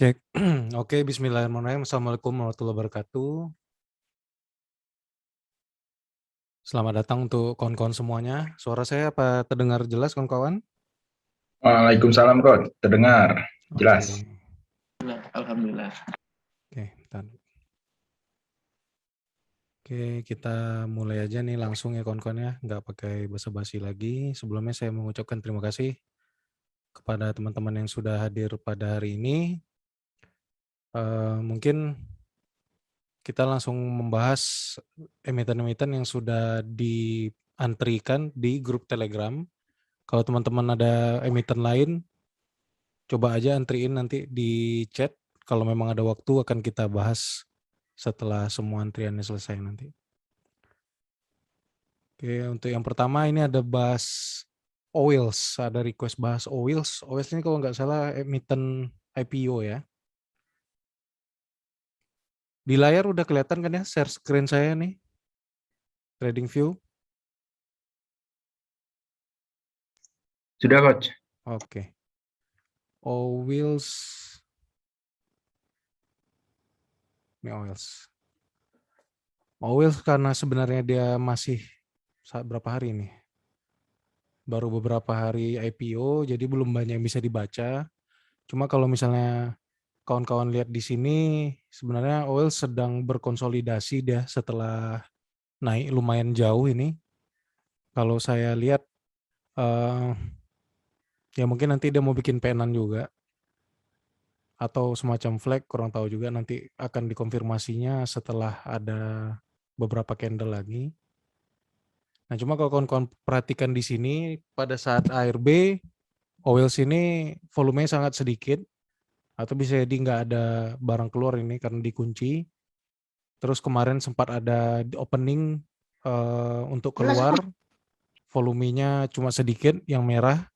Cek. Oke, bismillahirrahmanirrahim. Assalamualaikum warahmatullahi wabarakatuh. Selamat datang untuk kawan-kawan semuanya. Suara saya apa terdengar jelas, kawan-kawan? Waalaikumsalam, Coach. Terdengar jelas. Oke. Alhamdulillah. Oke, bentar. Oke, kita mulai aja nih langsung ya kawan-kawan ya. Nggak pakai basa-basi lagi. Sebelumnya saya mengucapkan terima kasih kepada teman-teman yang sudah hadir pada hari ini. Mungkin kita langsung membahas emiten-emiten yang sudah diantrikan di grup Telegram. Kalau teman-teman ada emiten lain, coba aja antriin nanti di chat. Kalau memang ada waktu akan kita bahas setelah semua antriannya selesai nanti. Oke, untuk yang pertama ini ada bahas Oils. Ada request bahas Oils. Oils ini kalau nggak salah emiten IPO ya. Di layar udah kelihatan kan ya share screen saya nih. Trading view. Sudah, Coach. Oke. Oils. Ini Oils. Oils karena sebenarnya dia masih berapa hari nih? Baru beberapa hari IPO, jadi belum banyak yang bisa dibaca. Cuma kalau misalnya kawan-kawan lihat di sini, sebenarnya Oils sedang berkonsolidasi dia setelah naik lumayan jauh ini. Kalau saya lihat, ya mungkin nanti dia mau bikin penan juga. Atau semacam flag, kurang tahu juga, nanti akan dikonfirmasinya setelah ada beberapa candle lagi. Nah, cuma kalau kawan-kawan perhatikan di sini, pada saat ARB, Oils ini volumenya sangat sedikit, atau bisa jadi nggak ada barang keluar ini karena dikunci. Terus kemarin sempat ada opening untuk keluar, volumenya cuma sedikit, yang merah.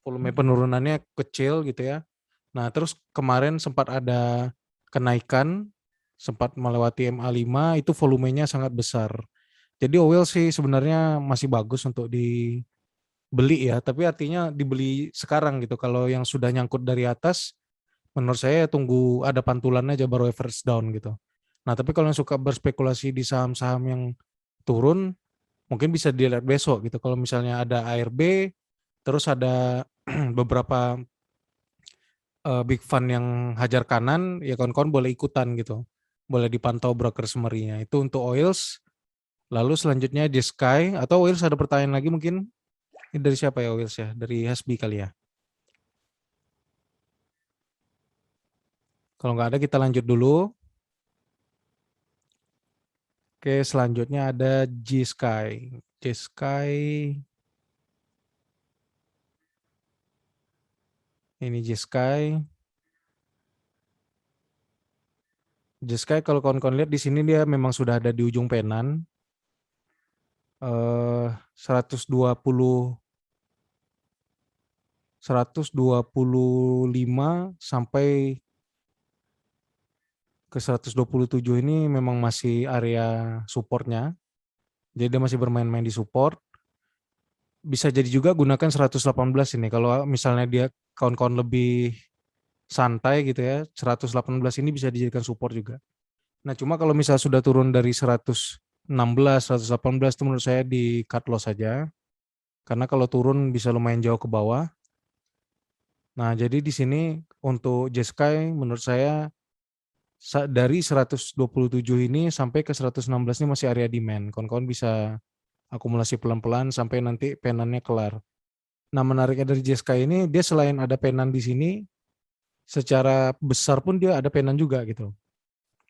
Volume penurunannya kecil gitu ya. Nah, terus kemarin sempat ada kenaikan, sempat melewati MA5, itu volumenya sangat besar. Jadi Oil sih sebenarnya masih bagus untuk dibeli ya, tapi artinya dibeli sekarang gitu. Kalau yang sudah nyangkut dari atas, menurut saya tunggu ada pantulan aja baru average down gitu. Nah, tapi kalau yang suka berspekulasi di saham-saham yang turun, mungkin bisa dilihat besok gitu. Kalau misalnya ada ARB, terus ada beberapa big fund yang hajar kanan, ya kawan-kawan boleh ikutan gitu. Boleh dipantau broker summary-nya. Itu untuk Oils. Lalu selanjutnya di Sky, atau Oils ada pertanyaan lagi mungkin? Ini dari siapa ya Oils ya? Dari Hasbi kali ya? Kalau nggak ada kita lanjut dulu. Oke, selanjutnya ada G-Sky. G-Sky. Ini G-Sky. G-Sky kalau kawan-kawan lihat di sini dia memang sudah ada di ujung penan. 125 sampai ke 127 ini memang masih area supportnya. Jadi dia masih bermain-main di support. Bisa jadi juga gunakan 118 ini. Kalau misalnya dia kawan-kawan lebih santai gitu ya, 118 ini bisa dijadikan support juga. Nah, cuma kalau misalnya sudah turun dari 116, 118 itu menurut saya di cut loss saja. Karena kalau turun bisa lumayan jauh ke bawah. Nah, jadi di sini untuk J-Sky menurut saya dari 127 ini sampai ke 116 ini masih area demand. Kawan-kawan bisa akumulasi pelan-pelan sampai nanti penannya kelar. Nah, menariknya dari J-Sky ini, dia selain ada penan di sini, secara besar pun dia ada penan juga gitu.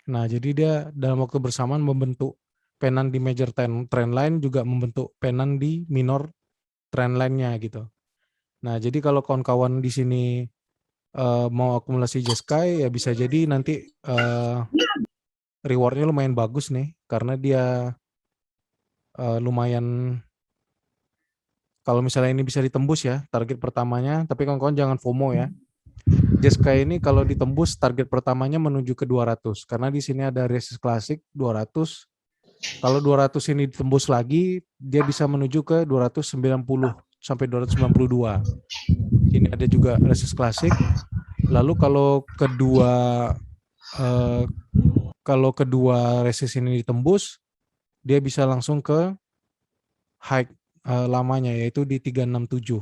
Nah, jadi dia dalam waktu bersamaan membentuk penan di major trend line, juga membentuk penan di minor trend line-nya gitu. Nah, jadi kalau kawan-kawan di sini mau akumulasi J-Sky, ya bisa jadi nanti rewardnya lumayan bagus nih, karena dia lumayan, kalau misalnya ini bisa ditembus ya target pertamanya, tapi kawan-kawan jangan FOMO ya. J-Sky ini kalau ditembus target pertamanya menuju ke 200, karena di sini ada resist klasik 200. Kalau 200 ini ditembus lagi, dia bisa menuju ke 290 sampai 292. Ini ada juga resist klasik. Lalu eh, kalau kedua resist ini ditembus, dia bisa langsung ke high lamanya, yaitu di 367.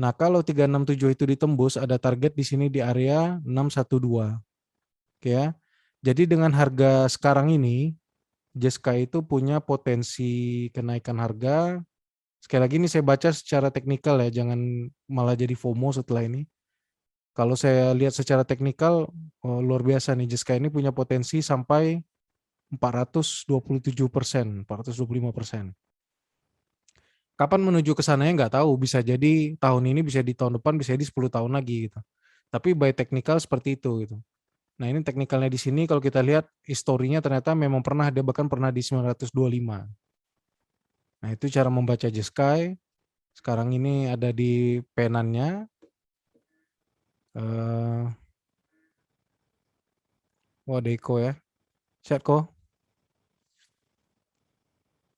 Nah, kalau 367 itu ditembus, ada target di sini di area 612. Oke ya. Jadi dengan harga sekarang ini, Jeska itu punya potensi kenaikan harga. Sekali lagi ini saya baca secara teknikal ya, jangan malah jadi FOMO setelah ini. Kalau saya lihat secara teknikal, luar biasa nih, Jeska ini punya potensi sampai 427%, 425%. Kapan menuju ke sananya nggak tahu, bisa jadi tahun ini, bisa di tahun depan, bisa di 10 tahun lagi gitu. Tapi by teknikal seperti itu gitu. Nah, ini teknikalnya di sini kalau kita lihat historinya ternyata memang pernah, dia bahkan pernah di 925. Nah, itu cara membaca Jeskai. Sekarang ini ada di penannya. Wah, Deiko ya. Chat kok.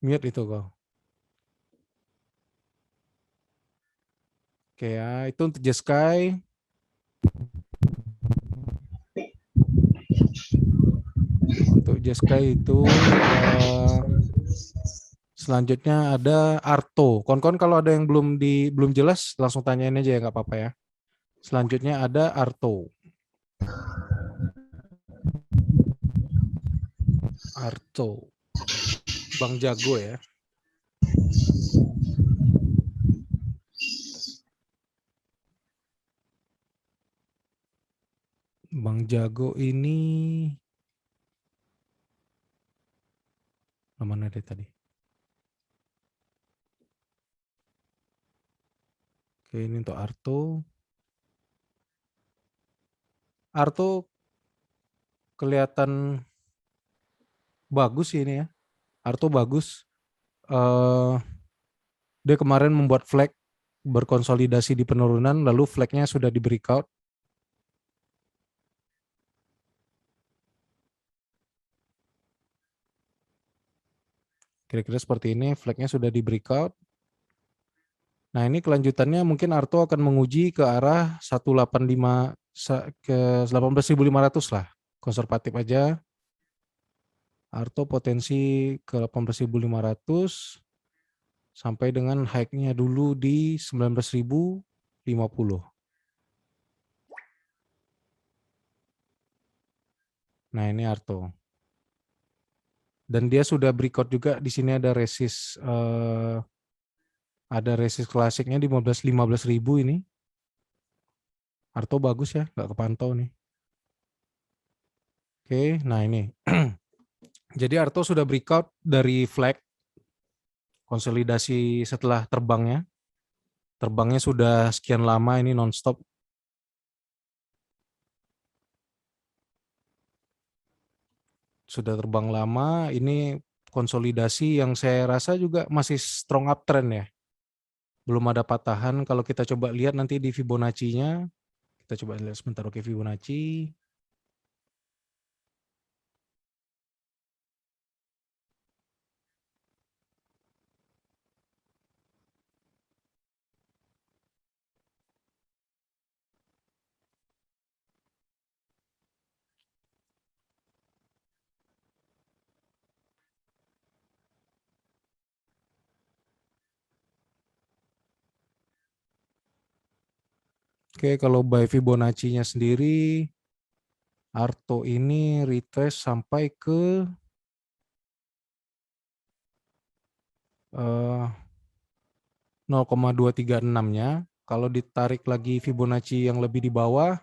Mute itu kok. Oke ya, itu untuk Jeskai. Untuk Jeskai itu selanjutnya ada Arto. Kon-kon kalau ada yang belum jelas langsung tanyain aja ya, nggak apa-apa ya. Selanjutnya ada Arto. Arto. Bang Jago ya. Bang Jago ini mana dia tadi? Oke, ini untuk Arto. Arto kelihatan bagus sih ini ya. Arto bagus. Dia kemarin membuat flag berkonsolidasi di penurunan, lalu flagnya sudah di breakout. Kira-kira seperti ini, flagnya sudah di breakout. Nah, ini kelanjutannya mungkin Arto akan menguji ke arah 185 ke 18.500 lah. Konservatif aja. Arto potensi ke 18.500 sampai dengan high-nya dulu di 19.050. Nah, ini Arto. Dan dia sudah breakout juga, di sini ada resist klasiknya di 15.000 ini. Arto bagus ya, nggak kepantau nih. Oke, nah ini. Jadi Arto sudah breakout dari flag konsolidasi setelah terbangnya. Terbangnya sudah sekian lama ini nonstop. Sudah terbang lama, ini konsolidasi yang saya rasa juga masih strong uptrend ya. Belum ada patahan. Kalau kita coba lihat nanti di Fibonacci-nya, kita coba lihat sebentar. Oke, Fibonacci. Oke, kalau by Fibonacci-nya sendiri, Arto ini retrace sampai ke 0,236-nya. Kalau ditarik lagi Fibonacci yang lebih di bawah,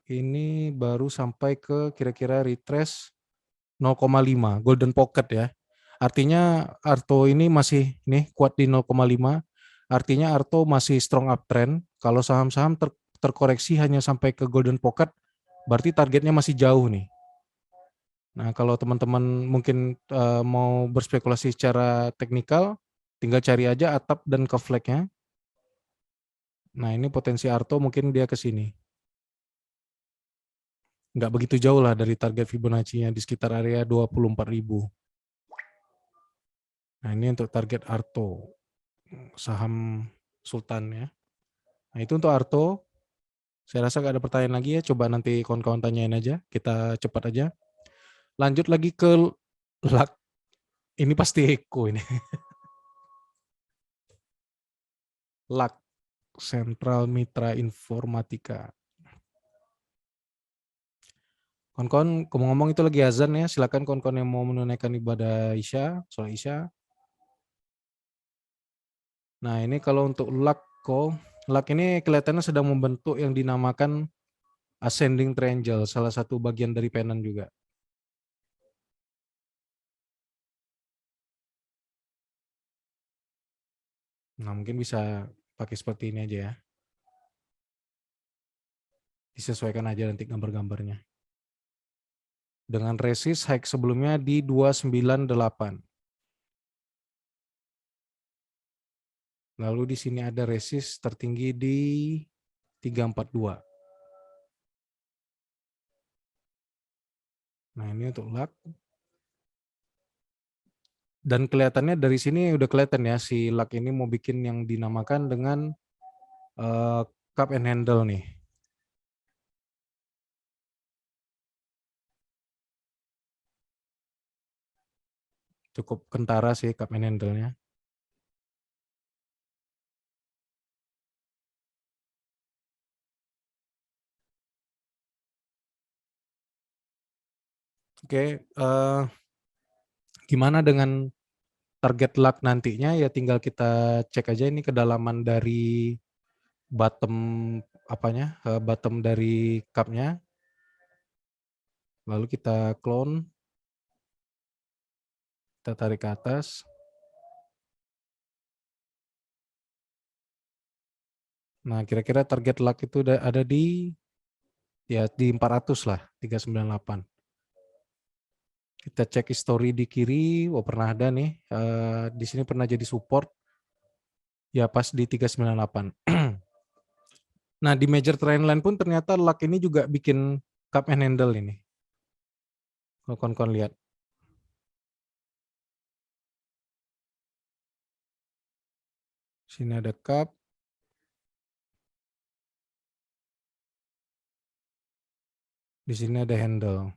ini baru sampai ke kira-kira retrace 0,5, golden pocket ya. Artinya Arto ini masih nih kuat di 0,5. Artinya Arto masih strong uptrend. Kalau saham-saham terkoreksi hanya sampai ke golden pocket, berarti targetnya masih jauh nih. Nah, kalau teman-teman mungkin mau berspekulasi secara teknikal, tinggal cari aja atap dan ke flag-nya. Nah, ini potensi Arto mungkin dia ke sini. Nggak begitu jauh lah dari target Fibonacci-nya, di sekitar area 24.000. Nah, ini untuk target Arto, saham Sultan ya. Nah, itu untuk Arto. Saya rasa nggak ada pertanyaan lagi ya. Coba nanti kawan-kawan tanyain aja. Kita cepat aja. Lanjut lagi ke LUK. Ini pasti Eko ini. LUK, Sentral Mitra Informatika. Kawan-kawan, ngomong-ngomong itu lagi azan ya. Silakan kawan-kawan yang mau menunaikan ibadah Isya, sholat Isya. Nah, ini kalau untuk LUK ini kelihatannya sedang membentuk yang dinamakan ascending triangle, salah satu bagian dari penan juga. Nah, mungkin bisa pakai seperti ini aja ya. Disesuaikan aja nanti gambar-gambarnya. Dengan resist high sebelumnya di 298. Lalu di sini ada resist tertinggi di 342. Nah, ini untuk LUK. Dan kelihatannya dari sini udah kelihatan ya si LUK ini mau bikin yang dinamakan dengan cup and handle nih. Cukup kentara sih cup and handle-nya. Oke, gimana dengan target LUK nantinya ya tinggal kita cek aja ini kedalaman dari bottom bottom dari cup-nya. Lalu kita clone, kita tarik ke atas. Nah, kira-kira target LUK itu ada di 400 lah, 398. Kita cek history di kiri, pernah ada nih, di sini pernah jadi support, ya pas di 398. Nah, di major trendline pun ternyata LUK ini juga bikin cup and handle ini. Kalau kawan-kawan lihat. Sini ada cup. Di sini ada handle.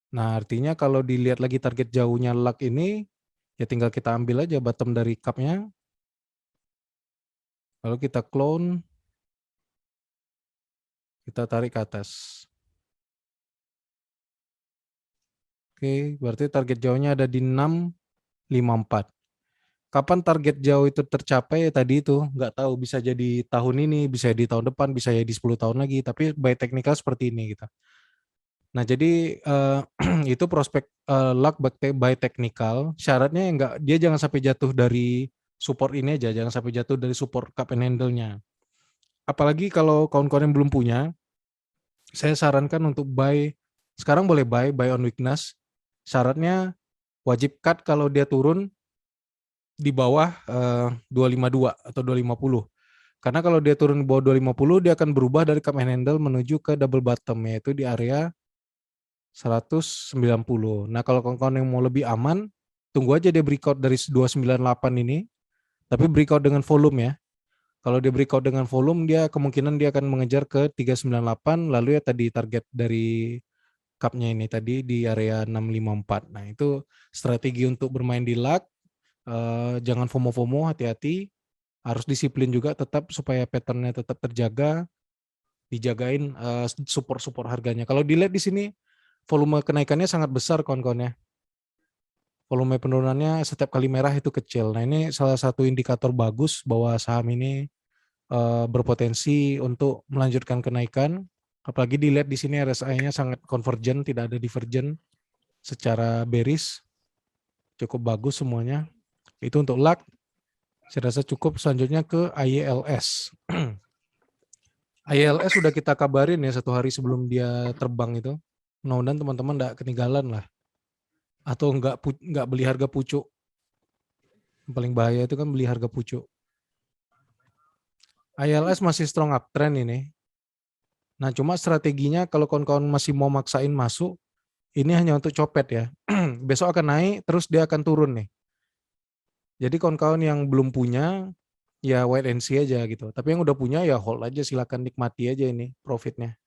Nah, artinya kalau dilihat lagi target jauhnya LUK ini, ya tinggal kita ambil aja bottom dari cup-nya. Lalu kita clone. Kita tarik ke atas. Oke, berarti target jauhnya ada di 654. Kapan target jauh itu tercapai ya tadi itu, nggak tahu bisa jadi tahun ini, bisa di tahun depan, bisa jadi 10 tahun lagi, tapi by technical seperti ini gitu. Nah, jadi itu prospek LUK by technical, syaratnya dia jangan sampai jatuh dari support ini aja, jangan sampai jatuh dari support cup and handle-nya. Apalagi kalau kawan-kawan yang belum punya, saya sarankan untuk buy, sekarang boleh buy on weakness, syaratnya wajib cut kalau dia turun di bawah 252 atau 250. Karena kalau dia turun di bawah 250, dia akan berubah dari cup and handle menuju ke double bottom, yaitu di area 190. Nah, kalau kawan-kawan yang mau lebih aman, tunggu aja dia breakout dari 298 ini, tapi breakout dengan volume ya. Kalau dia breakout dengan volume, dia kemungkinan dia akan mengejar ke 398, lalu ya tadi target dari cup-nya ini tadi di area 654. Nah, itu strategi untuk bermain di LUK. Jangan FOMO-FOMO, hati-hati. Harus disiplin juga tetap supaya pattern-nya tetap terjaga, dijagain support-support harganya. Kalau dilihat di sini, volume kenaikannya sangat besar kawan-kawan ya. Volume penurunannya setiap kali merah itu kecil. Nah, ini salah satu indikator bagus bahwa saham ini berpotensi untuk melanjutkan kenaikan. Apalagi dilihat di sini RSI-nya sangat convergent, tidak ada divergent secara bearish. Cukup bagus semuanya. Itu untuk LUK. Saya rasa cukup. Selanjutnya ke IELS. IELS sudah kita kabarin ya 1 hari sebelum dia terbang itu. Mudah-mudahan teman-teman enggak ketinggalan lah. Atau enggak beli harga pucuk. Yang paling bahaya itu kan beli harga pucuk. IELS masih strong uptrend ini. Nah, cuma strateginya kalau kawan-kawan masih mau maksain masuk, ini hanya untuk copet ya. Besok akan naik, terus dia akan turun nih. Jadi kawan-kawan yang belum punya, ya wait and see aja gitu. Tapi yang udah punya ya hold aja, silakan nikmati aja ini profitnya.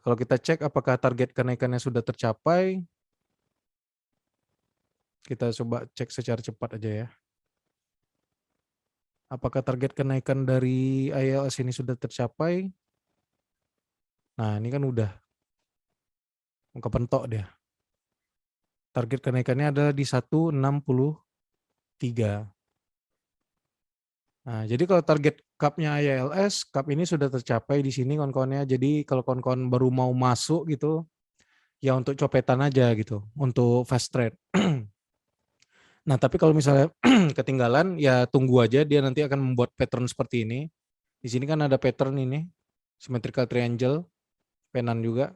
Kalau kita cek apakah target kenaikannya sudah tercapai, kita coba cek secara cepat aja ya. Apakah target kenaikan dari ILS ini sudah tercapai? Nah, ini kan udah kepentok dia. Target kenaikannya adalah di 163. Nah, jadi kalau target cup-nya ILS, cup ini sudah tercapai di sini kawan-kawannya. Jadi kalau kawan-kawan baru mau masuk gitu, ya untuk copetan aja gitu, untuk fast trade. Nah, tapi kalau misalnya ketinggalan, ya tunggu aja, dia nanti akan membuat pattern seperti ini. Di sini kan ada pattern ini, symmetrical triangle, penan juga.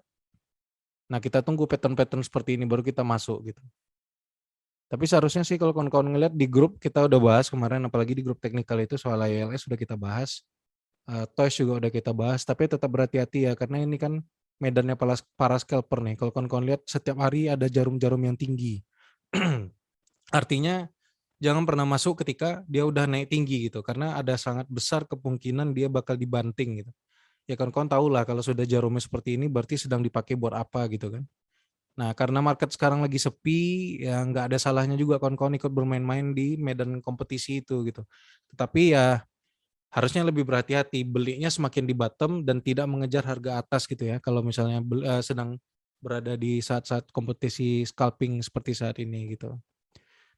Nah, kita tunggu pattern-pattern seperti ini, baru kita masuk gitu. Tapi seharusnya sih kalau kawan-kawan ngeliat di grup, kita udah bahas kemarin, apalagi di grup teknikal itu soal ILS sudah kita bahas. Toys juga udah kita bahas, tapi tetap berhati-hati ya, karena ini kan medannya para scalper nih. Kalau kawan-kawan lihat, setiap hari ada jarum-jarum yang tinggi. Artinya, jangan pernah masuk ketika dia udah naik tinggi gitu, karena ada sangat besar kemungkinan dia bakal dibanting gitu. Ya kawan-kawan tahu lah kalau sudah jarumnya seperti ini berarti sedang dipakai buat apa gitu kan. Nah karena market sekarang lagi sepi, ya nggak ada salahnya juga kawan-kawan ikut bermain-main di medan kompetisi itu gitu. Tetapi ya harusnya lebih berhati-hati, belinya semakin di bottom dan tidak mengejar harga atas gitu ya, kalau misalnya sedang berada di saat-saat kompetisi scalping seperti saat ini gitu.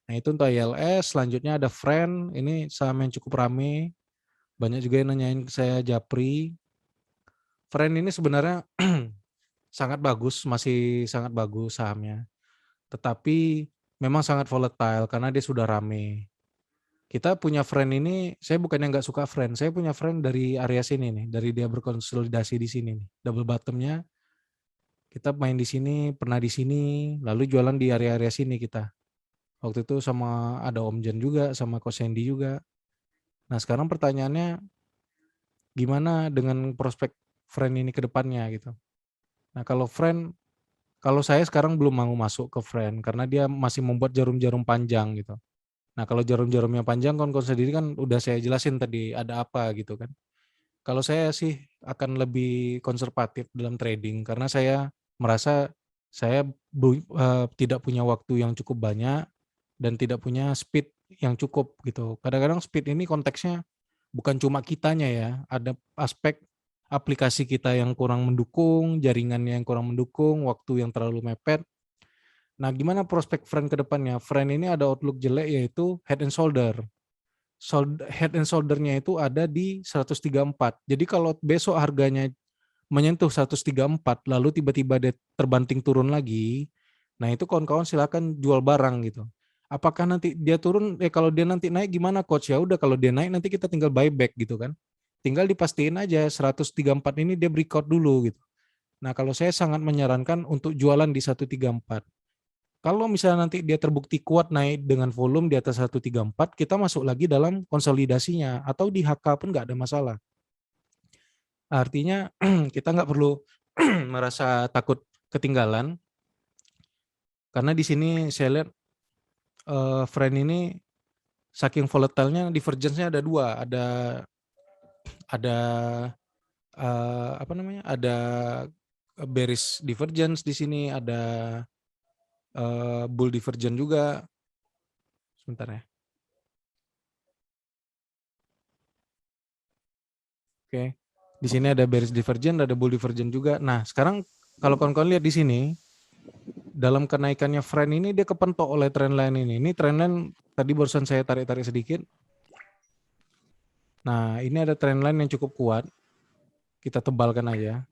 Nah itu untuk ILS, selanjutnya ada Friend, ini saham yang cukup rame, banyak juga yang nanyain ke saya Japri. Friend ini sebenarnya sangat bagus, masih sangat bagus sahamnya. Tetapi memang sangat volatile karena dia sudah rame. Kita punya Friend ini, saya bukannya nggak suka Friend, saya punya Friend dari area sini nih, dari dia berkonsolidasi di sini nih. Double bottomnya, kita main di sini, pernah di sini, lalu jualan di area-area sini kita. Waktu itu sama ada Om Jen juga, sama Coach Sandy juga. Nah sekarang pertanyaannya, gimana dengan prospek Friend ini ke depannya gitu. Nah kalau saya sekarang belum mau masuk ke Friend karena dia masih membuat jarum-jarum panjang gitu. Nah kalau jarum-jarumnya panjang kan sendiri kan udah saya jelasin tadi ada apa gitu kan. Kalau saya sih akan lebih konservatif dalam trading karena saya merasa saya tidak punya waktu yang cukup banyak dan tidak punya speed yang cukup gitu. Kadang-kadang speed ini konteksnya bukan cuma kitanya ya, ada aspek aplikasi kita yang kurang mendukung, jaringannya yang kurang mendukung, waktu yang terlalu mepet. Nah, gimana prospek Friend ke depannya? Friend ini ada outlook jelek yaitu head and shoulder. Head and shoulder-nya itu ada di 134. Jadi kalau besok harganya menyentuh 134 lalu tiba-tiba dia terbanting turun lagi, nah itu kawan-kawan silakan jual barang gitu. Apakah nanti dia turun, kalau dia nanti naik gimana coach? Ya udah kalau dia naik nanti kita tinggal buyback gitu kan. Tinggal dipastiin aja 134 ini dia breakout dulu gitu. Nah kalau saya sangat menyarankan untuk jualan di 134. Kalau misalnya nanti dia terbukti kuat naik dengan volume di atas 134, kita masuk lagi dalam konsolidasinya atau di HK pun nggak ada masalah. Artinya kita nggak perlu merasa takut ketinggalan karena di sini saya lihat Friend ini saking volatile-nya divergence-nya ada dua, ada apa namanya, ada bearish divergence di sini, ada bull divergence juga. Sebentar ya. Oke. Di sini ada bearish divergence, ada bull divergence juga. Nah, sekarang kalau kawan-kawan lihat di sini, dalam kenaikannya Friend ini dia kepentok oleh trendline ini. Ini trendline tadi barusan saya tarik-tarik sedikit. Nah, ini ada trendline yang cukup kuat. Kita tebalkan aja.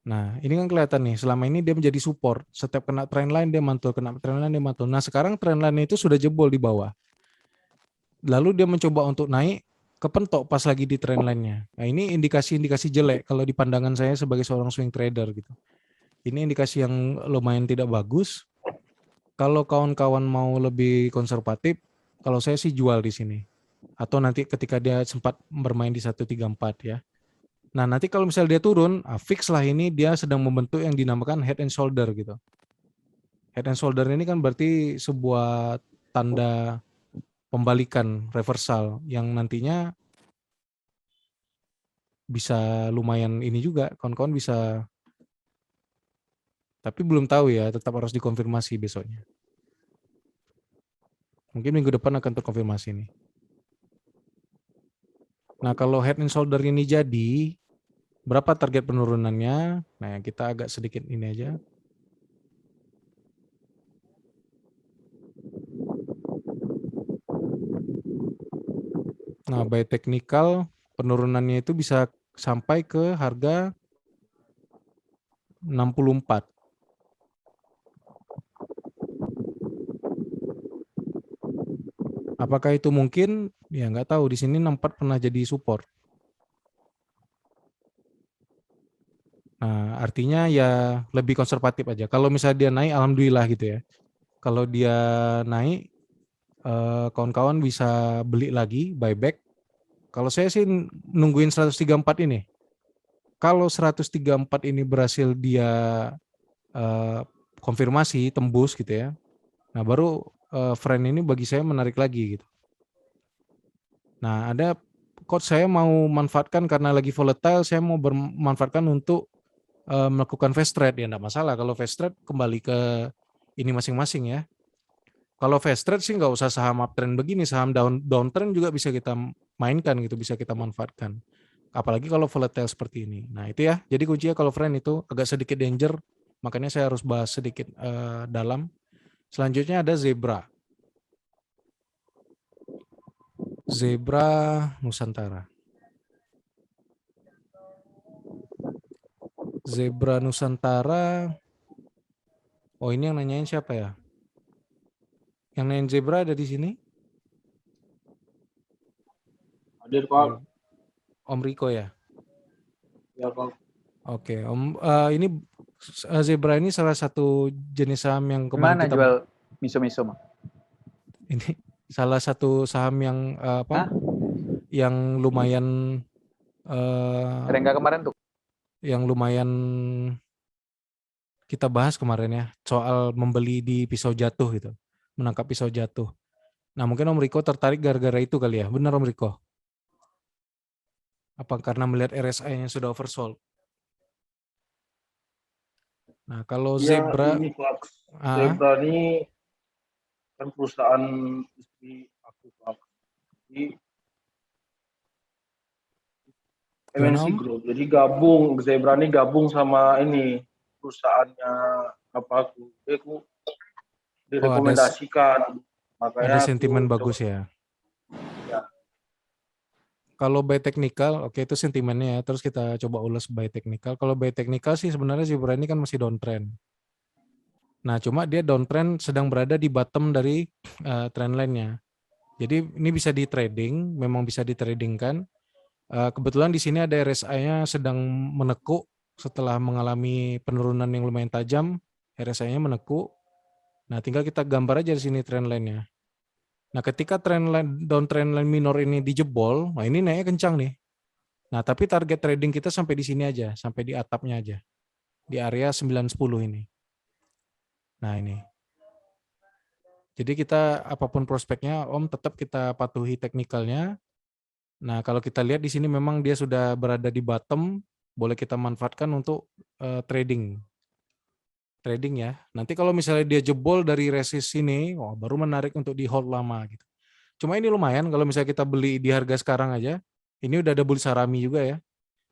Nah, ini kan kelihatan nih, selama ini dia menjadi support. Setiap kena trendline dia mantul, kena trendline dia mantul. Nah, sekarang trendline itu sudah jebol di bawah. Lalu dia mencoba untuk naik, kepentok pas lagi di trendline-nya. Nah, ini indikasi-indikasi jelek kalau di pandangan saya sebagai seorang swing trader gitu. Ini indikasi yang lumayan tidak bagus. Kalau kawan-kawan mau lebih konservatif, kalau saya sih jual di sini. Atau nanti ketika dia sempat bermain di 134 ya. Nah nanti kalau misalnya dia turun, fix lah ini dia sedang membentuk yang dinamakan head and shoulder gitu. Head and shoulder ini kan berarti sebuah tanda pembalikan reversal yang nantinya bisa lumayan ini juga, kawan-kawan bisa, tapi belum tahu ya, tetap harus dikonfirmasi besoknya. Mungkin minggu depan akan terkonfirmasi nih. Nah, kalau head and shoulder ini jadi, berapa target penurunannya? Nah, kita agak sedikit ini aja. Nah, by technical penurunannya itu bisa sampai ke harga 64. Apakah itu mungkin? Ya nggak tahu. Di sini 64 pernah jadi support. Nah, artinya ya lebih konservatif aja. Kalau misalnya dia naik, alhamdulillah gitu ya. Kalau dia naik, kawan-kawan bisa beli lagi, buyback. Kalau saya sih nungguin 134 ini. Kalau 134 ini berhasil dia konfirmasi, tembus gitu ya. Nah, baru friend ini bagi saya menarik lagi gitu. Nah, ada coach saya mau manfaatkan karena lagi volatile, saya mau bermanfaatkan untuk melakukan fast trade. Ya enggak masalah kalau fast trade kembali ke ini masing-masing ya. Kalau fast trade sih nggak usah saham uptrend begini, saham downtrend juga bisa kita mainkan gitu, bisa kita manfaatkan. Apalagi kalau volatile seperti ini. Nah itu ya, jadi kuncinya kalau friend itu agak sedikit danger, makanya saya harus bahas sedikit dalam. Selanjutnya ada Zebra. Zebra Nusantara. Zebra Nusantara. Oh ini yang nanyain siapa ya? Yang nanyain Zebra ada di sini? Hadir, Pak. Om Riko ya? Ya, Pak. Oke, Om. Ini Zebra ini salah satu jenis saham yang kemarin Mana kita jual miso-miso, Mak? ini salah satu saham yang apa? Yang lumayan Rengga kemarin tuh. yang lumayan kita bahas kemarin ya, soal membeli di pisau jatuh gitu. Menangkap pisau jatuh. Nah, mungkin Om Riko tertarik gara-gara itu kali ya. Benar Om Riko? Apa karena melihat RSI-nya sudah oversold? Nah, kalau Ya, Zebra ini Pak. Zebra ini kan perusahaan istri aku, Pak. Jadi gimana, MNC Om? Group. Jadi gabung, Zebra ini gabung sama ini perusahaannya apa aku. Jadi aku direkomendasikan. Makanya ada aku sentimen coba. bagus ya. Ya. Kalau by technical, oke itu sentimennya ya. Terus kita coba ulas by technical. Kalau by technical sih sebenarnya Zebra ini kan masih downtrend. Nah, cuma dia downtrend sedang berada di bottom dari trend line-nya. Jadi ini bisa di trading, memang bisa di trading kan. Kebetulan di sini ada RSI-nya sedang menekuk setelah mengalami penurunan yang lumayan tajam. RSI-nya menekuk. Nah, tinggal kita gambar aja di sini trend line-nya. Nah, ketika downtrend line minor ini dijebol, nah ini naiknya kencang nih. Nah, tapi target trading kita sampai di sini aja, sampai di atapnya aja. Di area 910 ini. Nah, ini. Jadi kita apapun prospeknya, Om tetap kita patuhi teknikalnya. Nah, kalau kita lihat di sini memang dia sudah berada di bottom, boleh kita manfaatkan untuk trading. Trading ya. Nanti kalau misalnya dia jebol dari resist ini, oh, baru menarik untuk di hold lama gitu. Cuma ini lumayan kalau misalnya kita beli di harga sekarang aja. Ini udah ada bull sarami juga ya.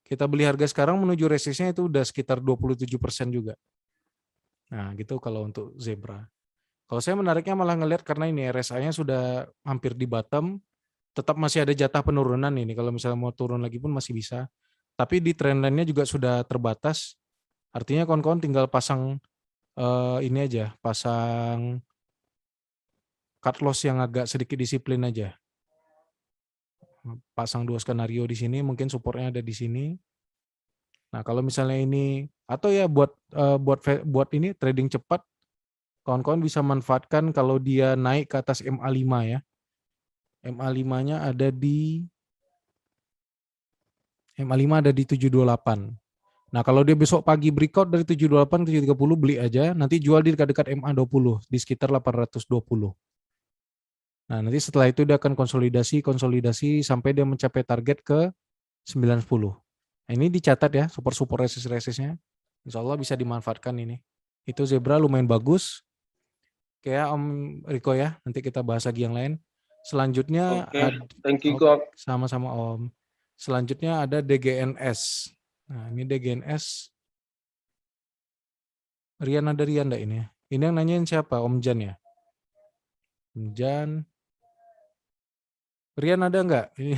Kita beli harga sekarang menuju resistnya itu udah sekitar 27% juga. Nah, gitu kalau untuk Zebra. Kalau saya menariknya malah ngelihat karena ini RSI-nya sudah hampir di bottom, tetap masih ada jatah penurunan ini. Kalau misalnya mau turun lagi pun masih bisa. Tapi di trendline-nya juga sudah terbatas. Artinya kawan-kawan tinggal pasang ini aja, pasang cut loss yang agak sedikit disiplin aja. Pasang 2 skenario di sini, mungkin supportnya ada di sini. Nah, kalau misalnya ini atau ya buat ini trading cepat, kawan-kawan bisa manfaatkan kalau dia naik ke atas MA5 ya. MA5-nya ada di 728. Nah, kalau dia besok pagi breakout dari 728 ke 730 beli aja, nanti jual di dekat-dekat MA20 di sekitar 820. Nah, nanti setelah itu dia akan konsolidasi sampai dia mencapai target ke 90. Nah, ini dicatat ya, support resist-resistnya. Insya Allah bisa dimanfaatkan ini. Itu zebra lumayan bagus. Kayak Om Riko ya, nanti kita bahas lagi yang lain. Selanjutnya Oke, thank you kok. sama-sama Om. Selanjutnya ada DGNS. Nah, ini DGNS. Rian ada Rian enggak ini? Ini yang nanyain siapa? Om Jan ya? Om Jan. Rian ada enggak? Ini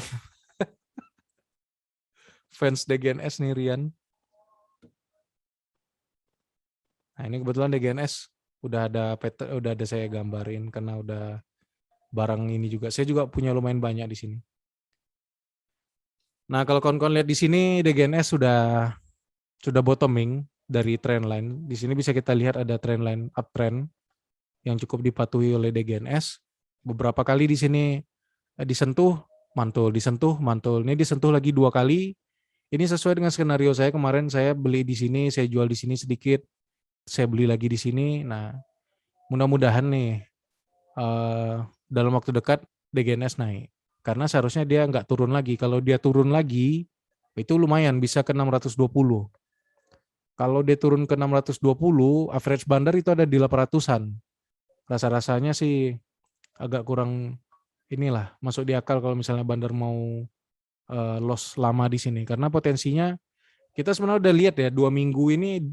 fans DGNS nih Rian. Nah, ini kebetulan DGNS udah ada saya gambarin karena udah barang ini juga. Saya juga punya lumayan banyak di sini. Nah, kalau kawan-kawan lihat di sini DGNS sudah bottoming dari trend line. Di sini bisa kita lihat ada trend line uptrend yang cukup dipatuhi oleh DGNS. Beberapa kali di sini disentuh, mantul, disentuh, mantul. Ini disentuh lagi 2 kali. Ini sesuai dengan skenario saya kemarin, saya beli di sini, saya jual di sini sedikit, saya beli lagi di sini. Nah, mudah-mudahan nih dalam waktu dekat DGNS naik. Karena seharusnya dia nggak turun lagi. Kalau dia turun lagi, itu lumayan bisa ke 620. Kalau dia turun ke 620, average bandar itu ada di 800-an. Rasa-rasanya sih agak kurang inilah, masuk di akal kalau misalnya bandar mau loss lama di sini. Karena potensinya, kita sebenarnya udah lihat ya, 2 minggu ini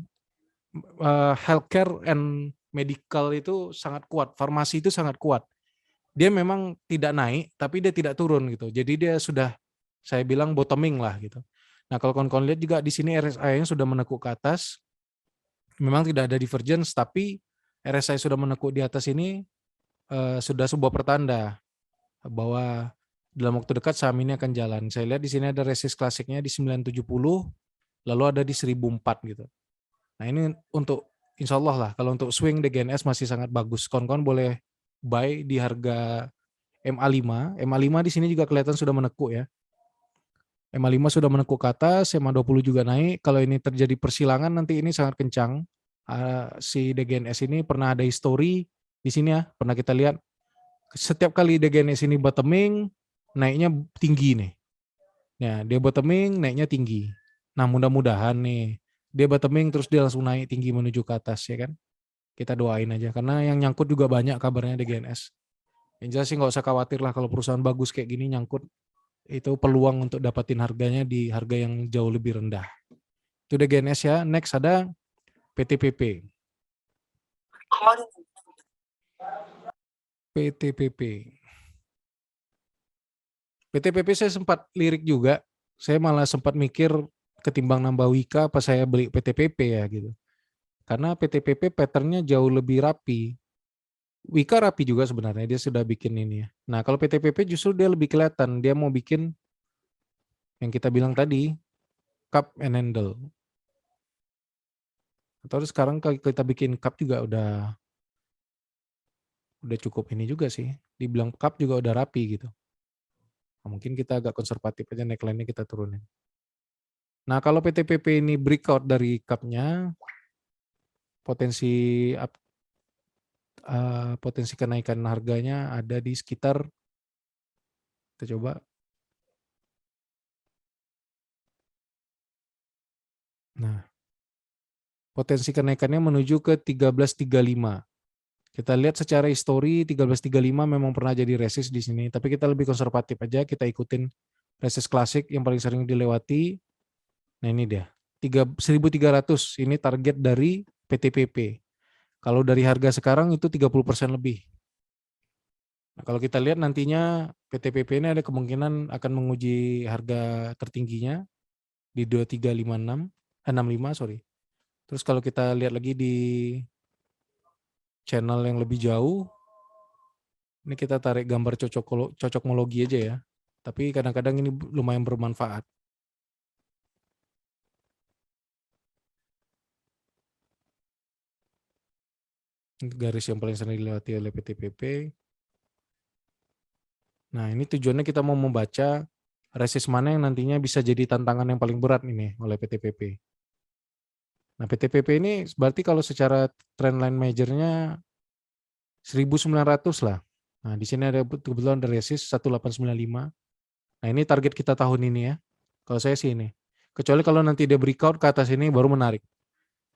healthcare and medical itu sangat kuat, farmasi itu sangat kuat. Dia memang tidak naik, tapi dia tidak turun gitu. Jadi dia sudah, saya bilang bottoming lah gitu. Nah, kalau kawan-kawan lihat juga di sini RSI-nya sudah menekuk ke atas. Memang tidak ada divergence, tapi RSI sudah menekuk di atas ini sudah sebuah pertanda bahwa dalam waktu dekat saham ini akan jalan. Saya lihat di sini ada resist klasiknya di 970, lalu ada di 1004 gitu. Nah, ini untuk insya Allah lah, kalau untuk swing DGNS masih sangat bagus. Kawan-kawan boleh buy di harga MA5. MA5 di sini juga kelihatan sudah menekuk ya. MA5 sudah menekuk ke atas, MA20 juga naik. Kalau ini terjadi persilangan nanti ini sangat kencang. Si DGNS ini pernah ada histori di sini ya, pernah kita lihat. Setiap kali DGNS ini bottoming, naiknya tinggi nih. Ya, dia bottoming, naiknya tinggi. Nah, mudah-mudahan nih, dia bottoming terus dia langsung naik tinggi menuju ke atas ya kan. Kita doain aja, karena yang nyangkut juga banyak kabarnya DGNS. Yang jelas sih nggak usah khawatir lah kalau perusahaan bagus kayak gini nyangkut, itu peluang untuk dapatin harganya di harga yang jauh lebih rendah. Itu DGNS ya. Next ada PTPP. PTPP. PTPP saya sempat lirik juga. Saya malah sempat mikir ketimbang nambah Wika apa saya beli PTPP ya gitu. Karena PTPP patternnya jauh lebih rapi. Wika rapi juga sebenarnya, dia sudah bikin ini ya. Nah, kalau PTPP justru dia lebih kelihatan, dia mau bikin yang kita bilang tadi, cup and handle. Atau sekarang kalau kita bikin cup juga udah cukup ini juga sih. Dibilang cup juga udah rapi gitu. Nah, mungkin kita agak konservatif aja, neckline-nya kita turunin. Nah, kalau PTPP ini breakout dari cup-nya, potensi kenaikan harganya ada di sekitar, kita coba. Nah, potensi kenaikannya menuju ke 1335. Kita lihat secara histori 1335 memang pernah jadi resist di sini, tapi kita lebih konservatif aja, kita ikutin resist klasik yang paling sering dilewati. Nah, ini dia. 1300 ini target dari PTPP. Kalau dari harga sekarang itu 30% lebih. Nah, kalau kita lihat nantinya PTPP ini ada kemungkinan akan menguji harga tertingginya di 65 sorry. Terus kalau kita lihat lagi di channel yang lebih jauh, ini kita tarik gambar cocokmologi aja ya. Tapi kadang-kadang ini lumayan bermanfaat. Ini garis yang paling sering dilewati oleh PTPP. Nah, ini tujuannya kita mau membaca resist mana yang nantinya bisa jadi tantangan yang paling berat ini oleh PTPP. Nah, PTPP ini berarti kalau secara trendline majornya 1900 lah. Nah, di sini ada kebetulan ada resist 1895. Nah, ini target kita tahun ini ya. Kalau saya sih ini. Kecuali kalau nanti dia breakout ke atas ini baru menarik.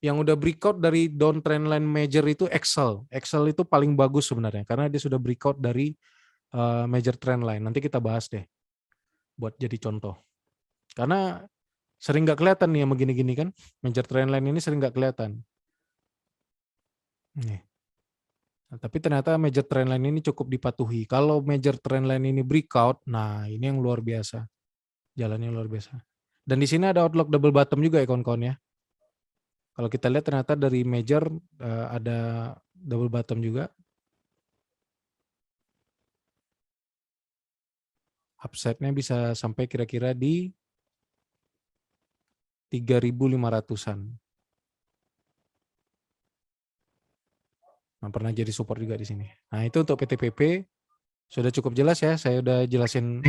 Yang udah breakout dari downtrend line major itu Excel. Excel itu paling bagus sebenarnya karena dia sudah breakout dari major trend line. Nanti kita bahas deh buat jadi contoh. Karena sering nggak kelihatan nih yang begini-gini kan. Major trend line ini sering nggak kelihatan. Nih. Nah, tapi ternyata major trend line ini cukup dipatuhi. Kalau major trend line ini breakout, nah ini yang luar biasa. Jalannya luar biasa. Dan di sini ada outlook double bottom juga ya kawan-kawan ya. Kalau kita lihat ternyata dari major ada double bottom juga. Upside-nya bisa sampai kira-kira di 3.500-an. Nah, pernah jadi support juga di sini. Nah, itu untuk PTPP sudah cukup jelas ya. Saya udah jelasin.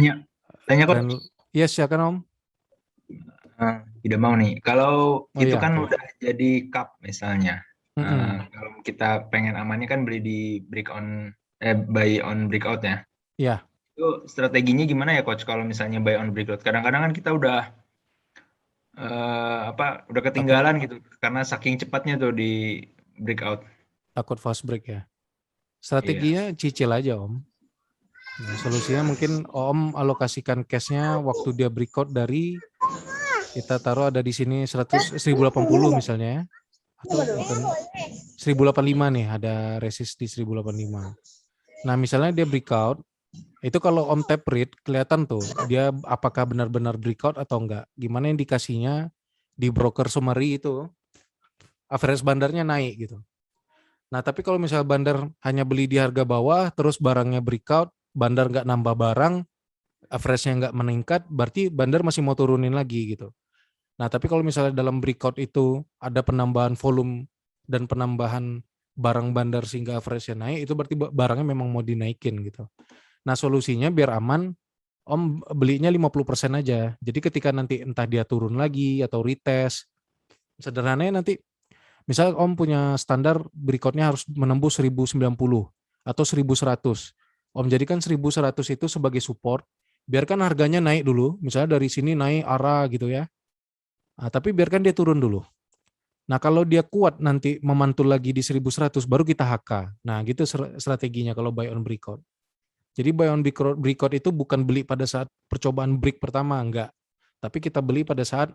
Tanya Coach. Yes, silakan Om. Tidak mau nih. Kalau Oh, itu iya, kan oke. udah jadi cup misalnya. Kalau kita pengen amannya kan beli di buy on breakout ya. Iya. Itu strateginya gimana ya Coach kalau misalnya buy on breakout? Kadang-kadang kan kita udah ketinggalan gitu karena saking cepatnya tuh di breakout. Takut fast break ya. Iya. Strateginya cicil aja Om. Nah, solusinya mungkin Om alokasikan cash-nya waktu dia breakout dari kita taruh ada di sini 1080 misalnya ya. Atau bukan 1085 nih, ada resist di 1085. Nah, misalnya dia breakout, itu kalau Om tap read kelihatan tuh dia apakah benar-benar breakout atau enggak. Gimana indikasinya di broker summary itu average bandarnya naik gitu. Nah, tapi kalau misalnya bandar hanya beli di harga bawah, terus barangnya breakout, bandar nggak nambah barang, average-nya nggak meningkat, berarti bandar masih mau turunin lagi gitu. Nah, tapi kalau misalnya dalam breakout itu ada penambahan volume dan penambahan barang bandar sehingga average-nya naik, itu berarti barangnya memang mau dinaikin gitu. Nah, solusinya biar aman, Om belinya 50% aja. Jadi ketika nanti entah dia turun lagi atau retest, sederhananya nanti misal Om punya standar breakout-nya harus menembus 1090 atau 1100. Om jadikan 1100 itu sebagai support, biarkan harganya naik dulu, misalnya dari sini naik arah gitu ya. Nah, tapi biarkan dia turun dulu. Nah, kalau dia kuat nanti memantul lagi di 1100 baru kita HK. Nah, gitu strateginya kalau buy on breakout. Jadi buy on breakout itu bukan beli pada saat percobaan break pertama, enggak. Tapi kita beli pada saat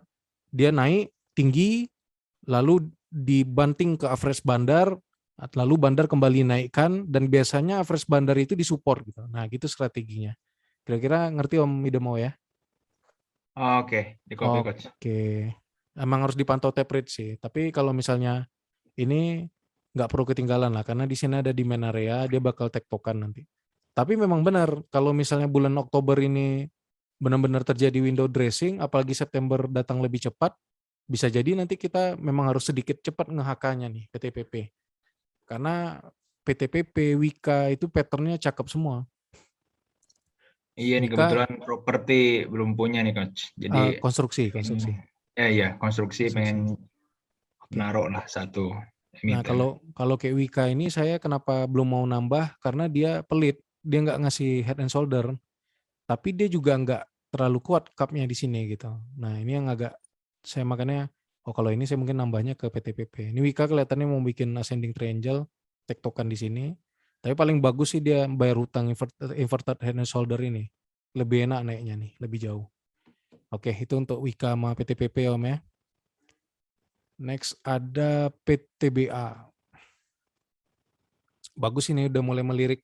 dia naik tinggi, lalu dibanting ke average bandar, lalu bandar kembali naikkan, dan biasanya average bandar itu disupport gitu. Nah, gitu strateginya. Kira-kira ngerti Om Idemo ya? Oke, di copy Coach. Oke. Emang harus dipantau tap rate sih. Tapi kalau misalnya ini nggak perlu ketinggalan lah, karena di sini ada demand area, dia bakal tektokan nanti. Tapi memang benar, kalau misalnya bulan Oktober ini benar-benar terjadi window dressing, apalagi September datang lebih cepat, bisa jadi nanti kita memang harus sedikit cepat nge-HK-nya nih, PTPP. Karena PTPP, Wika itu pattern-nya cakep semua. Iya nih, Wika, kebetulan properti belum punya nih Coach. Jadi konstruksi. iya, konstruksi pengen Oke. naruh lah satu Nah, emiten. kalau kayak Wika ini saya kenapa belum mau nambah, karena dia pelit. Dia nggak ngasih head and shoulder, tapi dia juga nggak terlalu kuat cup-nya di sini gitu. Nah, ini yang agak saya makanya, kalau ini saya mungkin nambahnya ke PTPP. Ini Wika kelihatannya mau bikin ascending triangle, tektokan di sini. Tapi paling bagus sih dia bayar hutang inverted head and shoulder ini. Lebih enak naiknya nih, lebih jauh. Oke, itu untuk Wika sama PTPP Om ya. Next ada PTBA. Bagus ini udah mulai melirik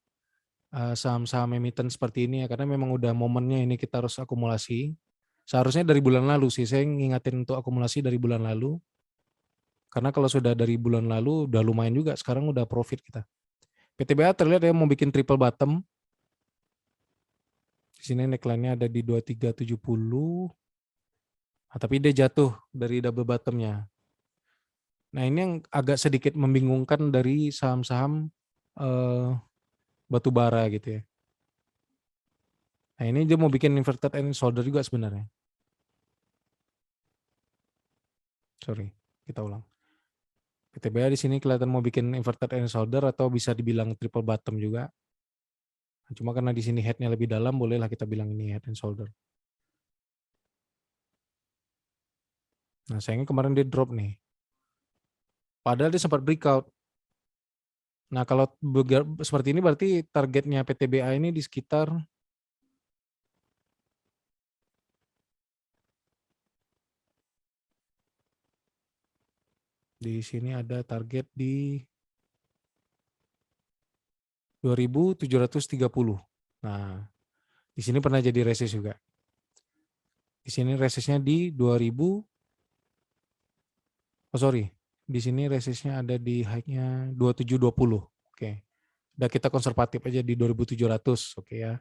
saham-saham emiten seperti ini ya, karena memang udah momennya ini kita harus akumulasi. Seharusnya dari bulan lalu sih, saya ngingatin untuk akumulasi dari bulan lalu. Karena kalau sudah dari bulan lalu udah lumayan juga, sekarang udah profit kita. PTBA terlihat ya mau bikin triple bottom. Di sini neckline-nya ada di 2370. Nah, tapi dia jatuh dari double bottom-nya. Nah, ini yang agak sedikit membingungkan dari saham-saham batu bara gitu ya. Nah, ini dia mau bikin inverted and shoulder juga sebenarnya. Sorry, kita ulang. PTBA di sini kelihatan mau bikin inverted and shoulder atau bisa dibilang triple bottom juga. Cuma karena di sini head-nya lebih dalam, bolehlah kita bilang ini head and shoulder. Nah, sayangnya kemarin dia drop nih. Padahal dia sempat breakout. Nah, kalau seperti ini berarti targetnya PTBA ini di sekitar di sini ada target di 2730. Nah, di sini pernah jadi resist juga. Di sini resistnya di 2000. Oh sorry, di sini resistnya ada di high-nya 2720. Oke. Udah kita konservatif aja di 2700, oke ya.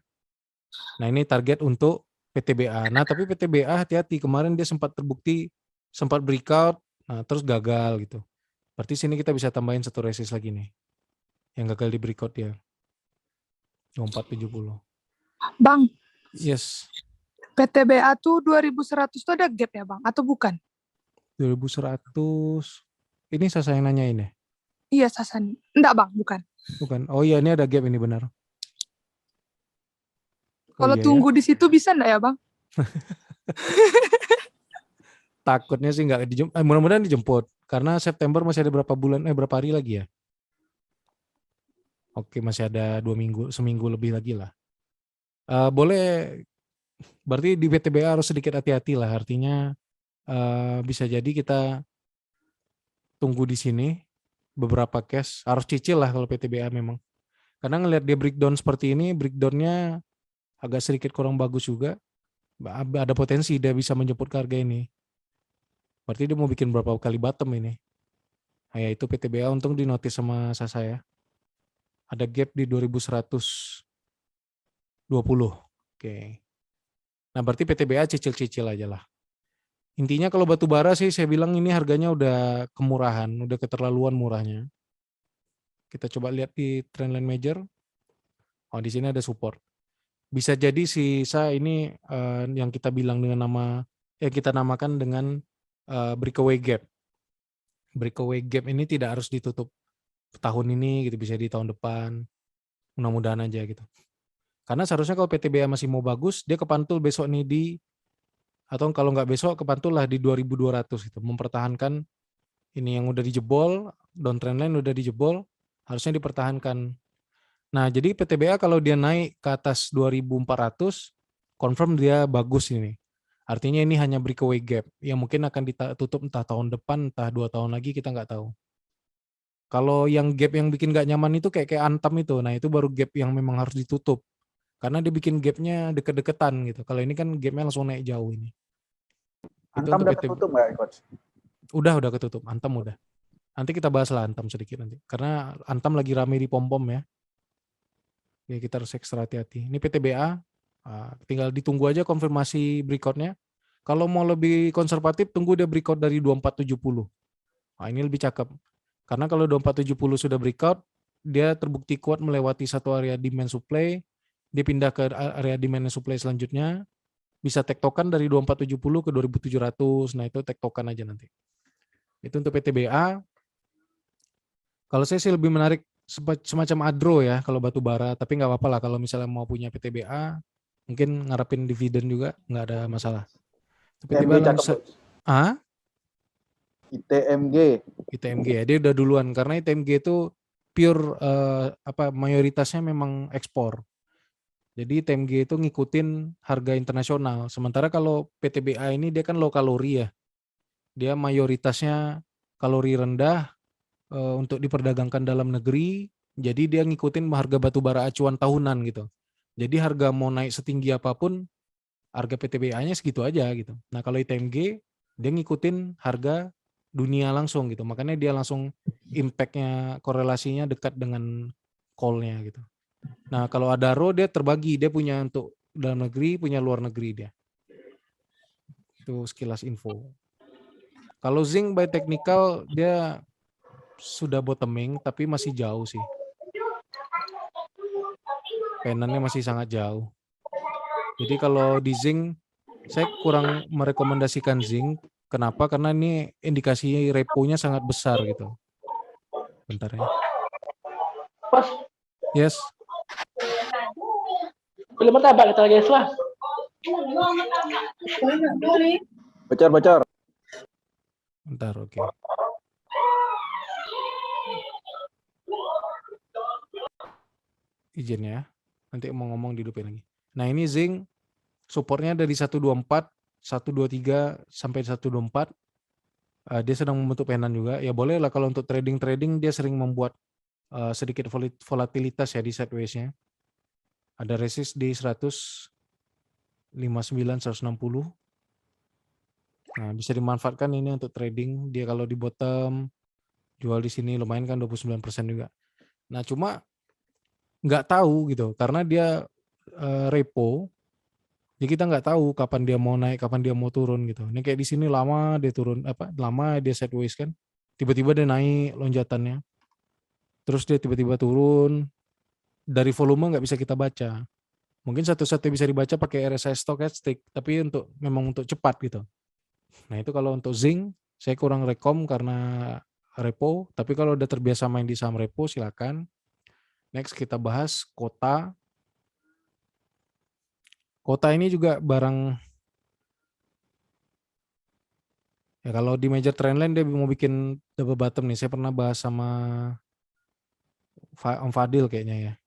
Nah, ini target untuk PTBA. Nah, tapi PTBA hati-hati, kemarin dia sempat terbukti sempat breakout, nah terus gagal gitu. Berarti sini kita bisa tambahin satu resist lagi nih. Yang gagal di breakout dia. 2470. Bang, Yes. PTBA tuh 2100 tuh ada gap ya Bang? Atau bukan? 2100. Ini saya yang nanyain ya? Iya Sasan. Enggak Bang, bukan. Bukan. Oh iya, ini ada gap ini benar. Kalau iya tunggu di situ bisa enggak ya Bang? Takutnya sih nggak dijemput. Mudah-mudahan dijemput. Karena September masih ada berapa bulan, berapa hari lagi ya? Oke, masih ada 2 minggu, seminggu lebih lagi lah. Boleh, berarti di PTBA harus sedikit hati-hati lah. Artinya bisa jadi kita tunggu di sini beberapa case. Harus cicil lah kalau PTBA memang. Karena ngelihat dia breakdown seperti ini, breakdownnya agak sedikit kurang bagus juga. Ada potensi dia bisa menjemput ke harga ini. Berarti dia mau bikin berapa kali bottom ini. Nah, ya itu PTBA untung di notice sama saya. Ada gap di 2120. Oke. Nah, berarti PTBA cicil-cicil aja lah. Intinya kalau batu bara sih saya bilang ini harganya udah kemurahan, udah keterlaluan murahnya. Kita coba lihat di trendline major. Oh, di sini ada support. Bisa jadi sisa ini yang kita bilang dengan nama, kita namakan dengan breakaway gap. Breakaway gap ini tidak harus ditutup tahun ini gitu, bisa di tahun depan. Mudah-mudahan aja gitu. Karena seharusnya kalau PTBA masih mau bagus, dia kepantul besok nih atau kalau nggak besok kepantul lah di 2200 gitu. Mempertahankan ini yang udah dijebol, downtrend line udah dijebol, harusnya dipertahankan. Nah, jadi PTBA kalau dia naik ke atas 2400, confirm dia bagus ini. Artinya ini hanya breakaway gap yang mungkin akan ditutup entah tahun depan, entah 2 tahun lagi, kita nggak tahu. Kalau yang gap yang bikin nggak nyaman itu kayak Antam itu, nah itu baru gap yang memang harus ditutup. Karena dia bikin gapnya deket-deketan gitu. Kalau ini kan gapnya langsung naik jauh ini. Antam udah ketutup nggak, Coach? Udah ketutup. Antam udah. Nanti kita bahas lah Antam sedikit nanti. Karena Antam lagi rame di pom-pom ya. Ya kita harus ekstra hati-hati. Ini PTBA, tinggal ditunggu aja konfirmasi breakout-nya. Kalau mau lebih konservatif, tunggu dia breakout dari 2470. Nah, ini lebih cakep. Karena kalau 2470 sudah breakout, dia terbukti kuat melewati satu area demand supply, dia pindah ke area demand supply selanjutnya, bisa tektokan dari 2470 ke 2700, nah itu tektokan aja nanti. Itu untuk PTBA. Kalau saya sih lebih menarik semacam adro ya, kalau batu bara, tapi nggak apa-apa lah kalau misalnya mau punya PTBA, mungkin ngarepin dividen juga, nggak ada masalah. Tiba-tiba langsung, ITMG ya, dia udah duluan karena ITMG itu pure mayoritasnya memang ekspor. Jadi ITMG itu ngikutin harga internasional. Sementara kalau PTBA ini dia kan low kalori ya. Dia mayoritasnya kalori rendah untuk diperdagangkan dalam negeri. Jadi dia ngikutin harga batubara acuan tahunan gitu. Jadi harga mau naik setinggi apapun, harga PTBA-nya segitu aja gitu. Nah kalau ITMG dia ngikutin harga dunia langsung gitu, makanya dia langsung impact-nya, korelasinya dekat dengan call-nya gitu. Nah kalau Adaro dia terbagi, dia punya untuk dalam negeri, punya luar negeri dia. Itu sekilas info. Kalau zinc by technical dia sudah bottoming tapi masih jauh sih. Penannya masih sangat jauh. Jadi kalau di zinc saya kurang merekomendasikan zinc. Kenapa? Karena ini indikasi repo-nya sangat besar gitu. Bentar ya. Pas. Yes. Belum martabak kita guys lah. Bocor. Bentar, oke. Izin ya. Nanti mau ngomong dihidupin lagi. Nah, ini zinc supportnya dari 124, 123 sampai 124. Dia sedang membentuk penan juga. Ya boleh lah kalau untuk trading dia sering membuat sedikit volatilitas ya di sideways-nya. Ada resist di 159, 160. Nah, bisa dimanfaatkan ini untuk trading. Dia kalau di bottom jual di sini lumayan kan 29% juga. Nah, cuma nggak tahu gitu karena dia repo. Jadi kita nggak tahu kapan dia mau naik, kapan dia mau turun gitu. Ini kayak di sini lama dia turun, lama dia sideways kan. Tiba-tiba dia naik lonjatannya. Terus dia tiba-tiba turun. Dari volume nggak bisa kita baca. Mungkin satu-satunya bisa dibaca pakai RSI stochastic, tapi memang untuk cepat gitu. Nah itu kalau untuk zinc, saya kurang rekom karena repo. Tapi kalau udah terbiasa main di saham repo, silakan. Next kita bahas kota. Kota ini juga barang ya kalau di major trendline dia mau bikin double bottom nih. Saya pernah bahas sama Om Fadil kayaknya ya.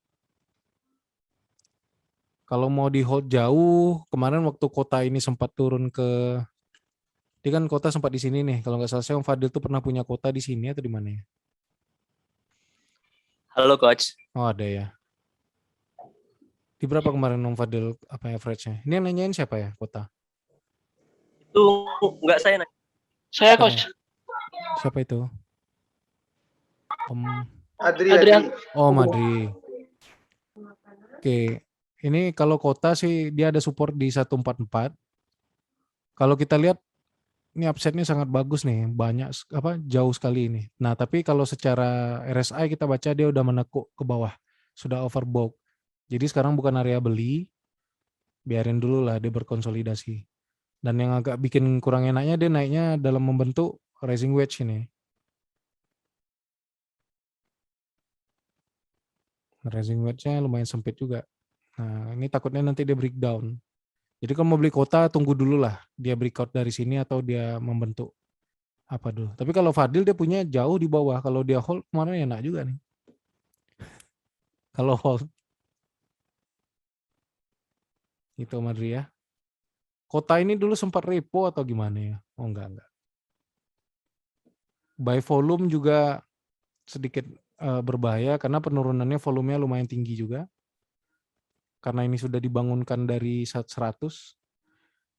Kalau mau di hold jauh, kemarin waktu kota ini sempat turun ke, dia kan kota sempat di sini nih. Kalau nggak salah saya Om Fadil tuh pernah punya kota di sini atau di mana ya? Halo coach. Oh ada ya. Di berapa kemarin Om Fadil apa average-nya? Ini yang nanyain siapa ya kota? Itu enggak saya nanya. Saya coach. Siapa itu? Om Adrian. Oh Madri. Oke. Ini kalau kota sih dia ada support di 144. Kalau kita lihat ini upside-nya sangat bagus nih, banyak jauh sekali ini. Nah, tapi kalau secara RSI kita baca dia udah menekuk ke bawah, sudah overbought. Jadi sekarang bukan area beli, biarin dulu lah dia berkonsolidasi. Dan yang agak bikin kurang enaknya dia naiknya dalam membentuk rising wedge ini. Rising wedge-nya lumayan sempit juga. Nah, ini takutnya nanti dia breakdown. Jadi kalau mau beli kota tunggu dulu lah dia breakout dari sini atau dia membentuk apa dulu. Tapi kalau Fadil dia punya jauh di bawah. Kalau dia hold kemarin enak juga nih. Kalau hold. Itu Madri ya. Kota ini dulu sempat repo atau gimana ya? Oh enggak. By volume juga sedikit berbahaya karena penurunannya volumenya lumayan tinggi juga. Karena ini sudah dibangunkan dari 100.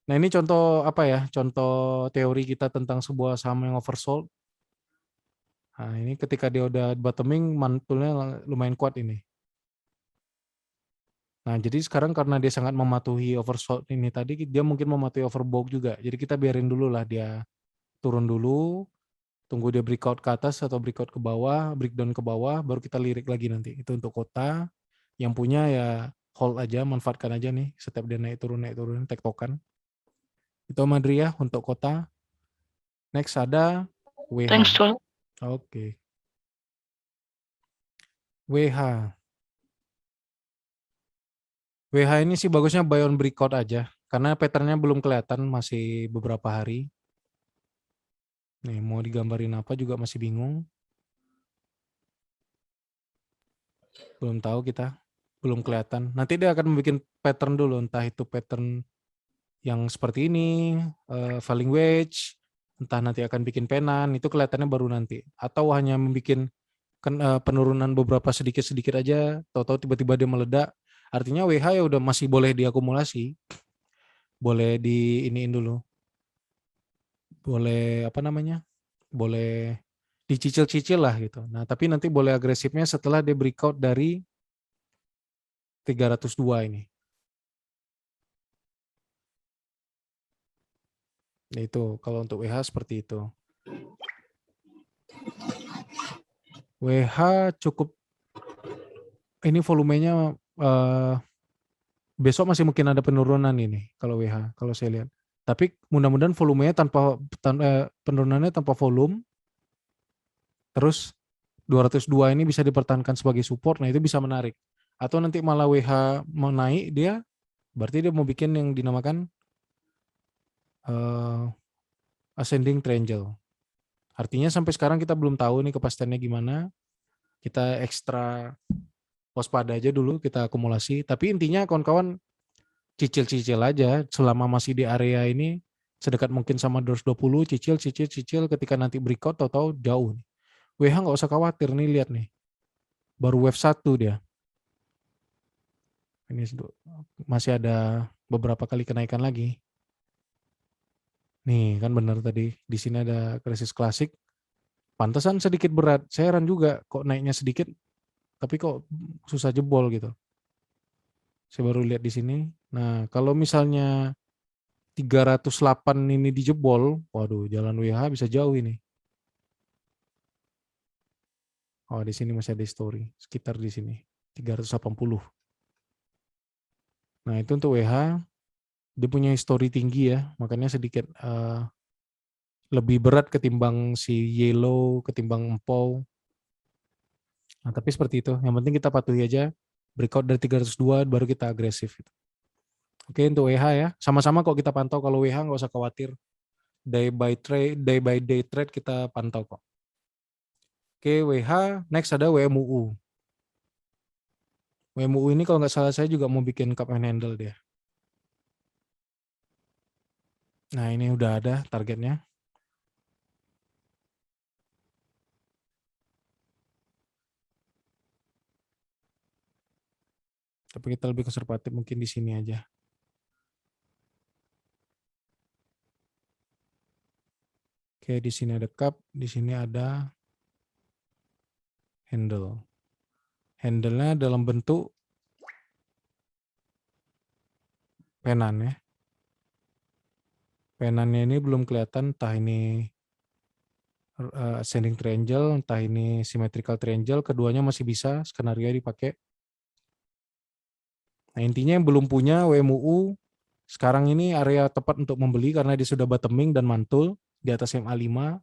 Nah ini contoh apa ya? Contoh teori kita tentang sebuah saham yang oversold. Nah ini ketika dia udah bottoming, mantulnya lumayan kuat ini. Nah jadi sekarang karena dia sangat mematuhi oversold ini tadi, dia mungkin mematuhi overbought juga. Jadi kita biarin dulu lah dia turun dulu, tunggu dia breakout ke atas atau breakout ke bawah, breakdown ke bawah, baru kita lirik lagi nanti. Itu untuk kota. Yang punya ya hold aja, manfaatkan aja nih setiap dia naik turun, tektokan. Itu Madri ya untuk kota. Next ada WH. Thanks, John. Oke. WH. WH ini sih bagusnya buy on breakout aja. Karena patternnya belum kelihatan, masih beberapa hari. Nih mau digambarin apa juga masih bingung. Belum tahu kita. Belum kelihatan. Nanti dia akan membuat pattern dulu. Entah itu pattern yang seperti ini, falling wedge, entah nanti akan bikin penan, itu kelihatannya baru nanti. Atau hanya membuat penurunan beberapa sedikit-sedikit aja, tahu-tahu tiba-tiba dia meledak. Artinya WH ya udah masih boleh diakumulasi. Boleh diiniin dulu. Boleh boleh dicicil-cicil lah gitu. Nah, tapi nanti boleh agresifnya setelah dia breakout dari 302 ini. Nah, itu kalau untuk WH seperti itu. WH cukup ini volumenya besok masih mungkin ada penurunan ini kalau WH kalau saya lihat. Tapi mudah-mudahan volumenya penurunannya tanpa volume. Terus 202 ini bisa dipertahankan sebagai support, nah itu bisa menarik. Atau nanti malah WH mau naik dia, berarti dia mau bikin yang dinamakan ascending triangle. Artinya sampai sekarang kita belum tahu nih kepastiannya gimana. Kita ekstra waspada aja dulu, kita akumulasi. Tapi intinya kawan-kawan cicil-cicil aja selama masih di area ini sedekat mungkin sama 220, cicil ketika nanti breakout tahu-tahu jauh. WH nggak usah khawatir nih, lihat nih. Baru wave 1 dia. Ini masih ada beberapa kali kenaikan lagi. Nih kan benar tadi di sini ada krisis klasik. Pantesan sedikit berat. Saya heran juga kok naiknya sedikit tapi kok susah jebol gitu. Saya baru lihat di sini. Nah, kalau misalnya 308 ini dijebol, waduh, jalan WH bisa jauh ini. Oh, di sini masih ada story, sekitar di sini 380. Nah, itu untuk WH dia punya histori tinggi ya, makanya sedikit lebih berat ketimbang si Yellow, ketimbang Empau. Nah, tapi seperti itu. Yang penting kita patuhi aja. Breakout dari 302 baru kita agresif. Oke, untuk WH ya. Sama-sama kok kita pantau. Kalau WH nggak usah khawatir. Day by day trade kita pantau kok. Oke, WH. Next ada WMUU. WMUU ini kalau nggak salah saya juga mau bikin cup and handle dia. Nah, ini udah ada targetnya. Tapi kita lebih konservatif mungkin di sini aja. Oke, di sini ada cup, di sini ada handle. Handle-nya dalam bentuk penan ya. Penannya ini belum kelihatan, entah ini ascending triangle, entah ini symmetrical triangle, keduanya masih bisa skenario dipakai. Nah, intinya yang belum punya WMUU, sekarang ini area tepat untuk membeli karena dia sudah bottoming dan mantul di atas MA5.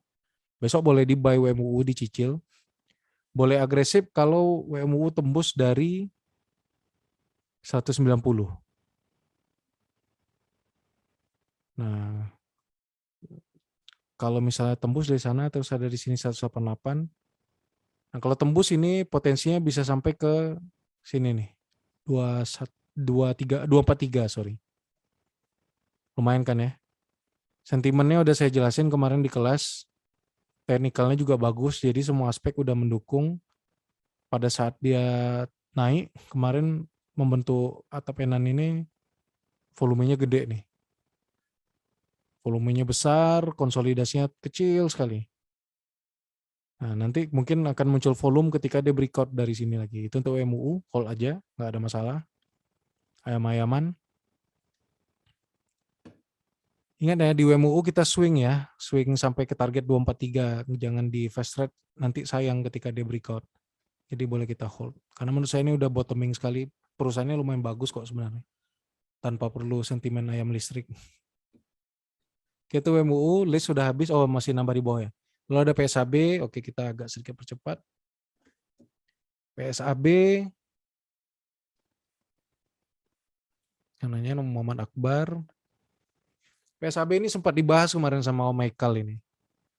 Besok boleh di buy WMUU dicicil. Boleh agresif kalau WMUU tembus dari 190. Nah, kalau misalnya tembus dari sana terus ada di sini 188. Nah, kalau tembus ini potensinya bisa sampai ke sini nih. 243, sorry. Lumayan kan ya. Sentimennya udah saya jelasin kemarin di kelas. Teknikalnya juga bagus, jadi semua aspek udah mendukung. Pada saat dia naik, kemarin membentuk atap penan ini volumenya gede nih. Volumenya besar, konsolidasinya kecil sekali. Nah, nanti mungkin akan muncul volume ketika dia breakout dari sini lagi. Itu untuk MUU, hold aja, nggak ada masalah. Ayam-ayaman. Ingat ya, di WMUU kita swing ya, swing sampai ke target 243, jangan di fast trade, nanti sayang ketika dia breakout. Jadi boleh kita hold. Karena menurut saya ini udah bottoming sekali, perusahaannya lumayan bagus kok sebenarnya. Tanpa perlu sentimen ayam listrik. Itu WMUU, list sudah habis, oh masih nambah di bawah ya. Lalu ada PSAB, oke kita agak sedikit percepat. PSAB, yang nanya Muhammad Akbar. PSAB ini sempat dibahas kemarin sama Om Michael ini.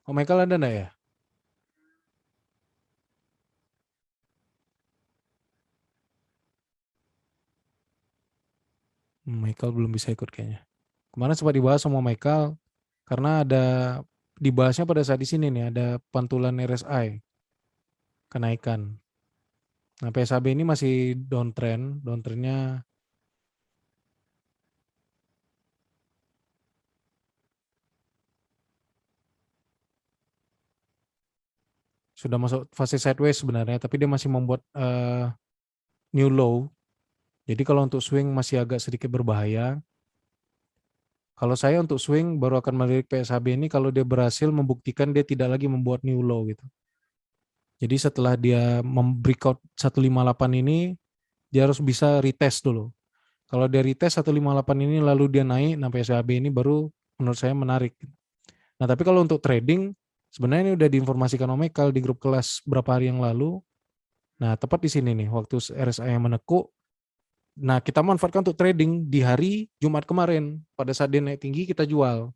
Om Michael ada enggak ya? Michael belum bisa ikut kayaknya. Kemarin sempat dibahas sama Michael karena ada dibahasnya pada saat di sini nih ada pantulan RSI kenaikan. Nah, PSAB ini masih downtrend, downtrendnya sudah masuk fase sideways sebenarnya, tapi dia masih membuat new low. Jadi kalau untuk swing masih agak sedikit berbahaya. Kalau saya untuk swing baru akan melirik PSAB ini kalau dia berhasil membuktikan dia tidak lagi membuat new low gitu. Jadi setelah dia breakout 158 ini, dia harus bisa retest dulu. Kalau dia retest 158 ini lalu dia naik, nah PSAB ini baru menurut saya menarik. Nah tapi kalau untuk trading, sebenarnya ini udah diinformasikan Om Michael di grup kelas berapa hari yang lalu. Nah, tepat di sini nih, waktu RSI yang menekuk, nah kita manfaatkan untuk trading di hari Jumat kemarin. Pada saat dia naik tinggi, kita jual.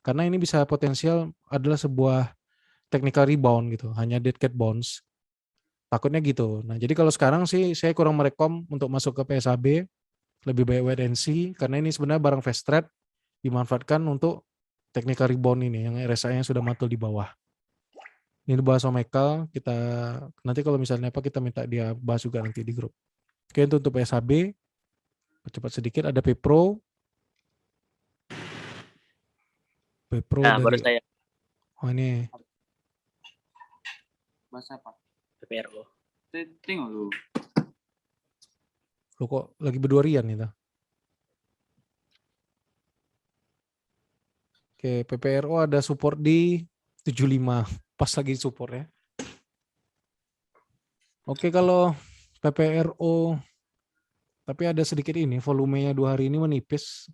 Karena ini bisa potensial adalah sebuah technical rebound gitu, hanya dead cat bounce. Takutnya gitu. Nah, jadi kalau sekarang sih saya kurang merekom untuk masuk ke PSAB, lebih baik wait and see, karena ini sebenarnya barang fast trade dimanfaatkan untuk technical rebound ini, yang RSI-nya sudah mantul di bawah. Ini bahas sama Michael, kita nanti kalau misalnya apa kita minta dia bahas juga nanti di grup. Oke, untuk PSAB, cepat sedikit ada P-Pro. P-Pro Nah, baru dari, saya. oh ini, Bahasa apa? PPRO. Tengok dulu. lo kok lagi berdua-rian itu. Oke, PPRO ada support di 75, pas lagi support ya. Oke, kalau PPRO, tapi ada sedikit ini, volumenya 2 hari ini menipis.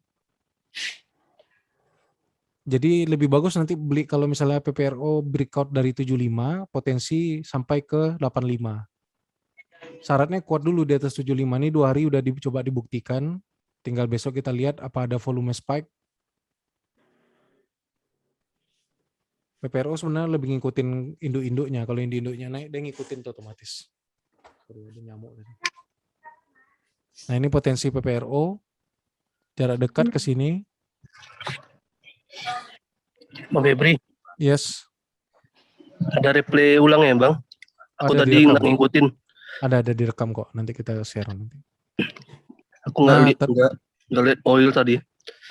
Jadi lebih bagus nanti beli kalau misalnya PPRO breakout dari 75, potensi sampai ke 85. Syaratnya kuat dulu di atas 75 ini 2 hari udah dicoba dibuktikan. Tinggal besok kita lihat apa ada volume spike. PPRO sebenarnya lebih ngikutin induk-induknya. Kalau induk-induknya naik, dia ngikutin tuh otomatis. Ada nyamuk tadi. Nah, ini potensi PPRO. Jarak dekat ke sini. Bang Febri, Yes. ada replay ulang ya Bang? Aku Ada tadi direkam. nggak ngikutin. Ada direkam kok. Nanti kita share nanti. Aku nggak Nah, lihat oil tadi.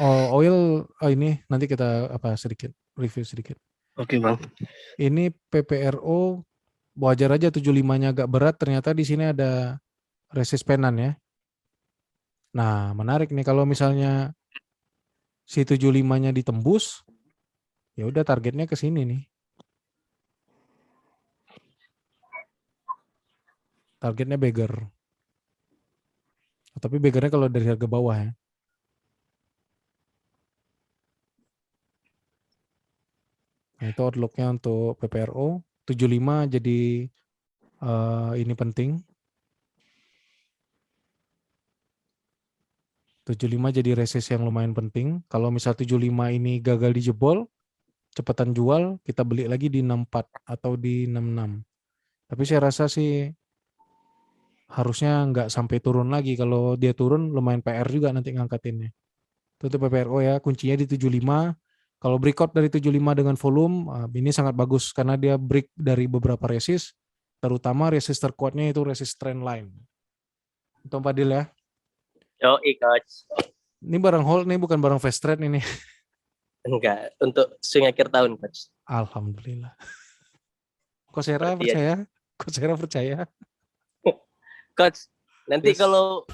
Oh, oil ini nanti kita sedikit review sedikit. Oke Bang. Ini PPRO wajar aja 75-nya agak berat, ternyata di sini ada resistenan ya. Nah, menarik nih kalau misalnya si 75-nya ditembus, ya udah targetnya ke sini nih. Targetnya beggar. Tapi beggarnya kalau dari harga bawah ya. Nah, itu outlook-nya untuk PPRO. 75 jadi ini penting. 75 jadi resist yang lumayan penting. Kalau misal 75 ini gagal dijebol, cepatan jual, kita beli lagi di 64 atau di 66. Tapi saya rasa sih harusnya nggak sampai turun lagi. Kalau dia turun lumayan PR juga nanti ngangkatinnya. Itu untuk PPRO ya, kuncinya di 75. Kalau breakout dari 75 dengan volume, ini sangat bagus karena dia break dari beberapa resist, terutama resist terkuatnya itu resist trend line. Itu Pak Dil ya. Yo, Coach. Ini barang hold nih, bukan barang fast trade ini. Enggak, untuk swing akhir tahun, Coach. Alhamdulillah. Kosera percaya? Kosera percaya? Coach, nanti Yes. kalau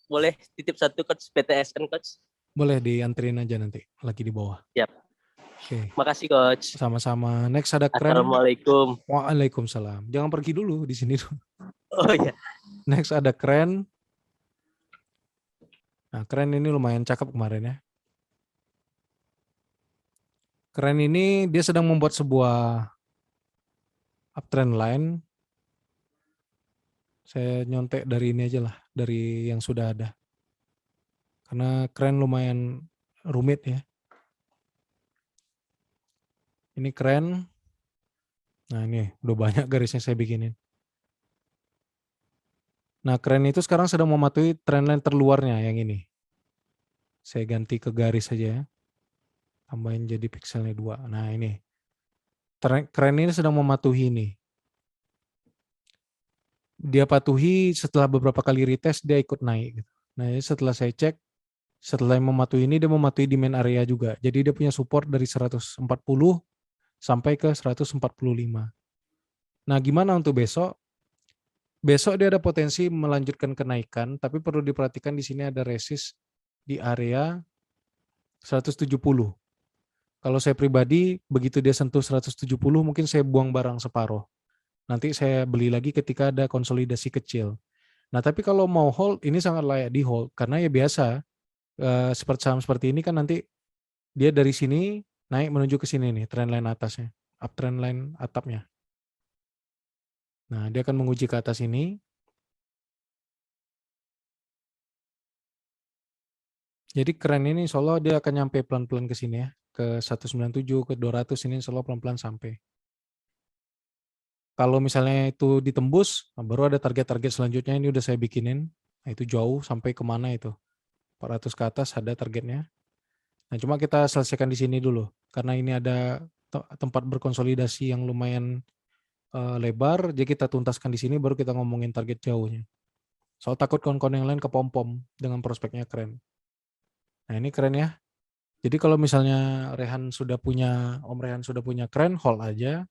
boleh titip satu Coach PTSN, Coach. Boleh dianterin aja nanti, lagi di bawah. Siap. Oke. Makasih, Coach. Sama-sama. Next ada Kren. Assalamualaikum. Waalaikumsalam. Jangan pergi dulu di sini. Oh iya. Next ada Kren. Nah, Kren ini lumayan cakep kemarin ya. Kren ini dia sedang membuat sebuah uptrend line. Saya nyontek dari ini aja lah, dari yang sudah ada. Karena Kren lumayan rumit ya. Ini Kren. Nah ini udah banyak garisnya saya bikinin. Nah Kren itu sekarang sedang mematuhi trendline terluarnya yang ini. Saya ganti ke garis saja ya. Tambahin jadi pixelnya 2. Nah ini. Kren ini sedang mematuhi ini. Dia patuhi setelah beberapa kali retest dia ikut naik. Nah setelah saya cek, setelah mematuhi ini dia mematuhi demand area juga. Jadi dia punya support dari 140 sampai ke 145. Nah gimana untuk besok? Besok dia ada potensi melanjutkan kenaikan, tapi perlu diperhatikan di sini ada resist di area 170. Kalau saya pribadi, begitu dia sentuh 170 mungkin saya buang barang separuh. Nanti saya beli lagi ketika ada konsolidasi kecil. Nah tapi kalau mau hold, ini sangat layak di hold. Karena ya biasa, seperti saham seperti ini kan nanti dia dari sini naik menuju ke sini nih, trendline atasnya, uptrend line atapnya. Nah, dia akan menguji ke atas ini. Jadi keren ini insya Allah dia akan nyampe pelan-pelan ke sini ya. Ke 197, ke 200 ini insya Allah pelan-pelan sampai. Kalau misalnya itu ditembus, nah baru ada target-target selanjutnya ini udah saya bikinin. Nah, itu jauh sampai kemana itu. 400 ke atas ada targetnya. Nah, cuma kita selesaikan di sini dulu. Karena ini ada tempat berkonsolidasi yang lumayan lebar, jadi kita tuntaskan di sini baru kita ngomongin target jauhnya. Soal takut kawan-kawan yang lain kepom-pom dengan prospeknya keren. Nah, ini keren ya. Jadi kalau misalnya Om Rehan sudah punya keren, hold aja.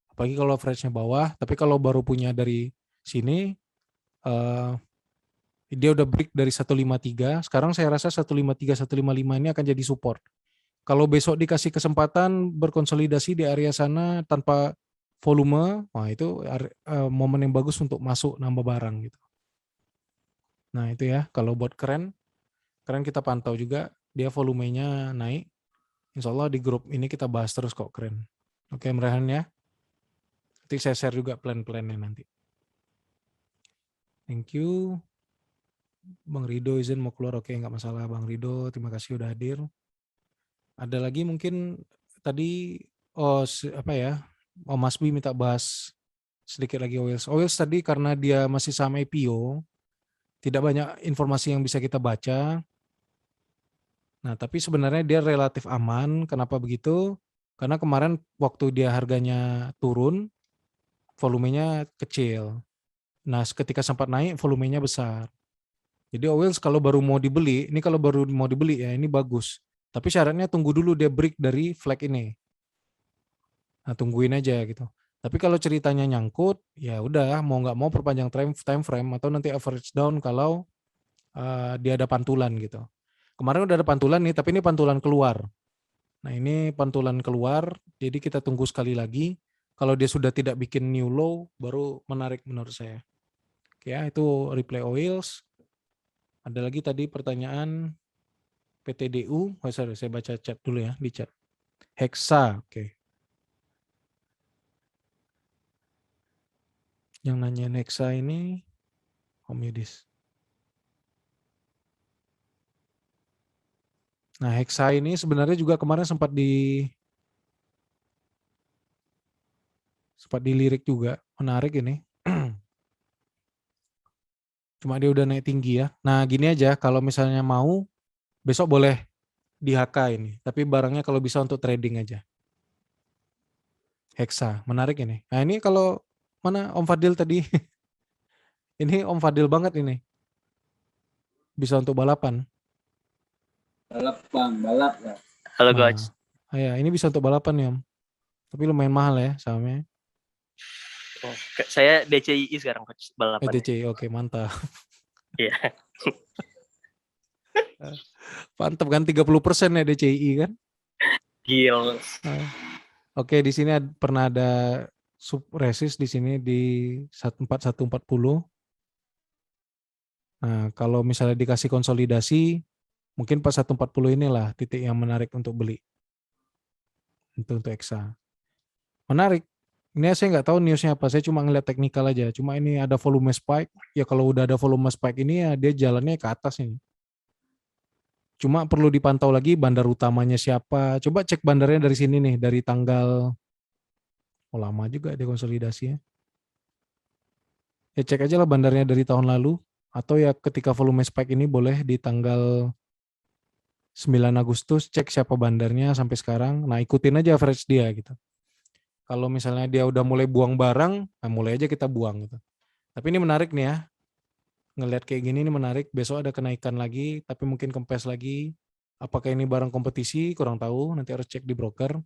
Apalagi kalau average-nya bawah, tapi kalau baru punya dari sini, dia udah break dari 153, sekarang saya rasa 153, 155 ini akan jadi support. Kalau besok dikasih kesempatan berkonsolidasi di area sana tanpa volume, wah itu momen yang bagus untuk masuk nambah barang gitu. Nah itu ya, kalau buat keren kita pantau juga, dia volumenya naik. Insya Allah di grup ini kita bahas terus kok keren. Oke, Merahan ya. Nanti saya share juga plan-plannya nanti. Thank you. Bang Rido izin mau keluar, oke nggak masalah Bang Rido, terima kasih udah hadir. Ada lagi mungkin tadi Mas Bi minta bahas sedikit lagi Oils. Oils tadi karena dia masih sama IPO, tidak banyak informasi yang bisa kita baca. Nah, tapi sebenarnya dia relatif aman. Kenapa begitu? Karena kemarin waktu dia harganya turun, volumenya kecil. Nah, ketika sempat naik, volumenya besar. Jadi Oils kalau baru mau dibeli, ya ini bagus. Tapi syaratnya tunggu dulu dia break dari flag ini. Nah, tungguin aja gitu. Tapi kalau ceritanya nyangkut, ya udah mau nggak mau perpanjang time frame atau nanti average down kalau dia ada pantulan gitu. Kemarin udah ada pantulan nih, tapi ini pantulan keluar. Nah, ini pantulan keluar, jadi kita tunggu sekali lagi. Kalau dia sudah tidak bikin new low, baru menarik menurut saya. Oke ya, itu replay Oils. Ada lagi tadi pertanyaan PTDU, saya baca chat dulu ya, di chat. Hexa, oke. Yang nanya Hexa ini, Om Yudis. Nah, Hexa ini sebenarnya juga kemarin sempat dilirik juga, menarik ini. Cuma dia udah naik tinggi ya. Nah, gini aja, kalau misalnya mau, besok boleh di HK ini. Tapi barangnya kalau bisa untuk trading aja. Hexa, menarik ini. Nah, ini kalau mana Om Fadil tadi? Ini Om Fadil banget ini. Bisa untuk balapan. Balap bang, balap ya. Halo coach. Ya, ini bisa untuk balapan nih Om. Tapi lumayan mahal ya sahamnya. Oh, saya DCI sekarang coach balapan. DCI, oke mantap. Iya. Mantap kan 30% ya DCI kan? Gil. Oke, di sini pernah ada sub resist di sini di 14140. Nah, kalau misalnya dikasih konsolidasi, mungkin 4140 inilah titik yang menarik untuk beli. Untuk Hexa. Menarik. Ini saya nggak tahu newsnya apa, saya cuma ngeliat teknikal aja. Cuma ini ada volume spike, ya kalau udah ada volume spike ini ya dia jalannya ke atas ini. Cuma perlu dipantau lagi bandar utamanya siapa. Coba cek bandarnya dari sini nih, dari tanggal, lama juga dia konsolidasinya. Ya cek aja lah bandarnya dari tahun lalu, atau ya ketika volume spike ini boleh di tanggal 9 Agustus, cek siapa bandarnya sampai sekarang. Nah ikutin aja average dia gitu. Kalau misalnya dia udah mulai buang barang, nah mulai aja kita buang gitu. Tapi ini menarik nih ya. Ngelihat kayak gini ini menarik. Besok ada kenaikan lagi, tapi mungkin kempes lagi. Apakah ini barang kompetisi? Kurang tahu. Nanti harus cek di broker.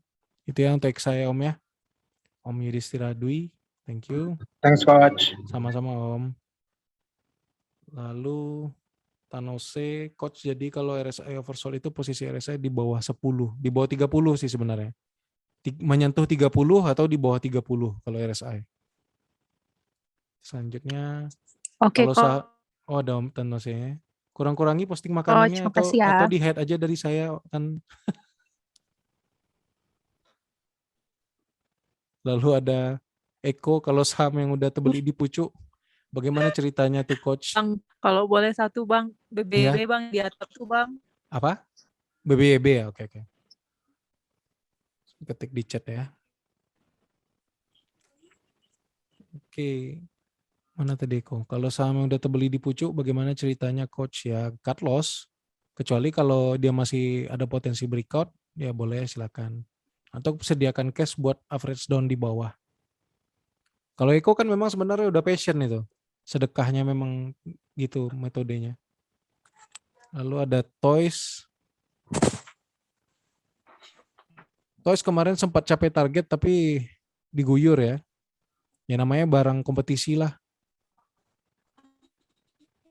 Itu yang untuk saya Om ya. Om Yudhistira Dwi. Thank you. Thanks coach. Sama-sama Om. Lalu Tanose, coach, jadi kalau RSI oversold itu posisi RSI di bawah 10. Di bawah 30 sih sebenarnya. Menyentuh 30 atau di bawah 30 kalau RSI. Selanjutnya Oke, kalau ada Om Tanose. Kurang-kurangi posting makanannya atau di head aja dari saya kan. Lalu ada Eko, kalau saham yang udah terbeli di pucuk, bagaimana ceritanya tuh coach? Bang, kalau boleh satu bang, BBB Iya. bang di atas tuh bang. Apa? BBB ya, oke. Ketik di chat ya. Oke. Mana tadi Eko? Kalau saham yang udah terbeli di pucuk, bagaimana ceritanya coach? Ya cut loss. Kecuali kalau dia masih ada potensi breakout, ya boleh silakan. Atau sediakan cash buat average down di bawah. Kalau Eko kan memang sebenarnya udah passion itu. Sedekahnya memang gitu metodenya. Lalu ada Toys. Toys kemarin sempat capai target tapi diguyur ya. Ya namanya barang kompetisi lah.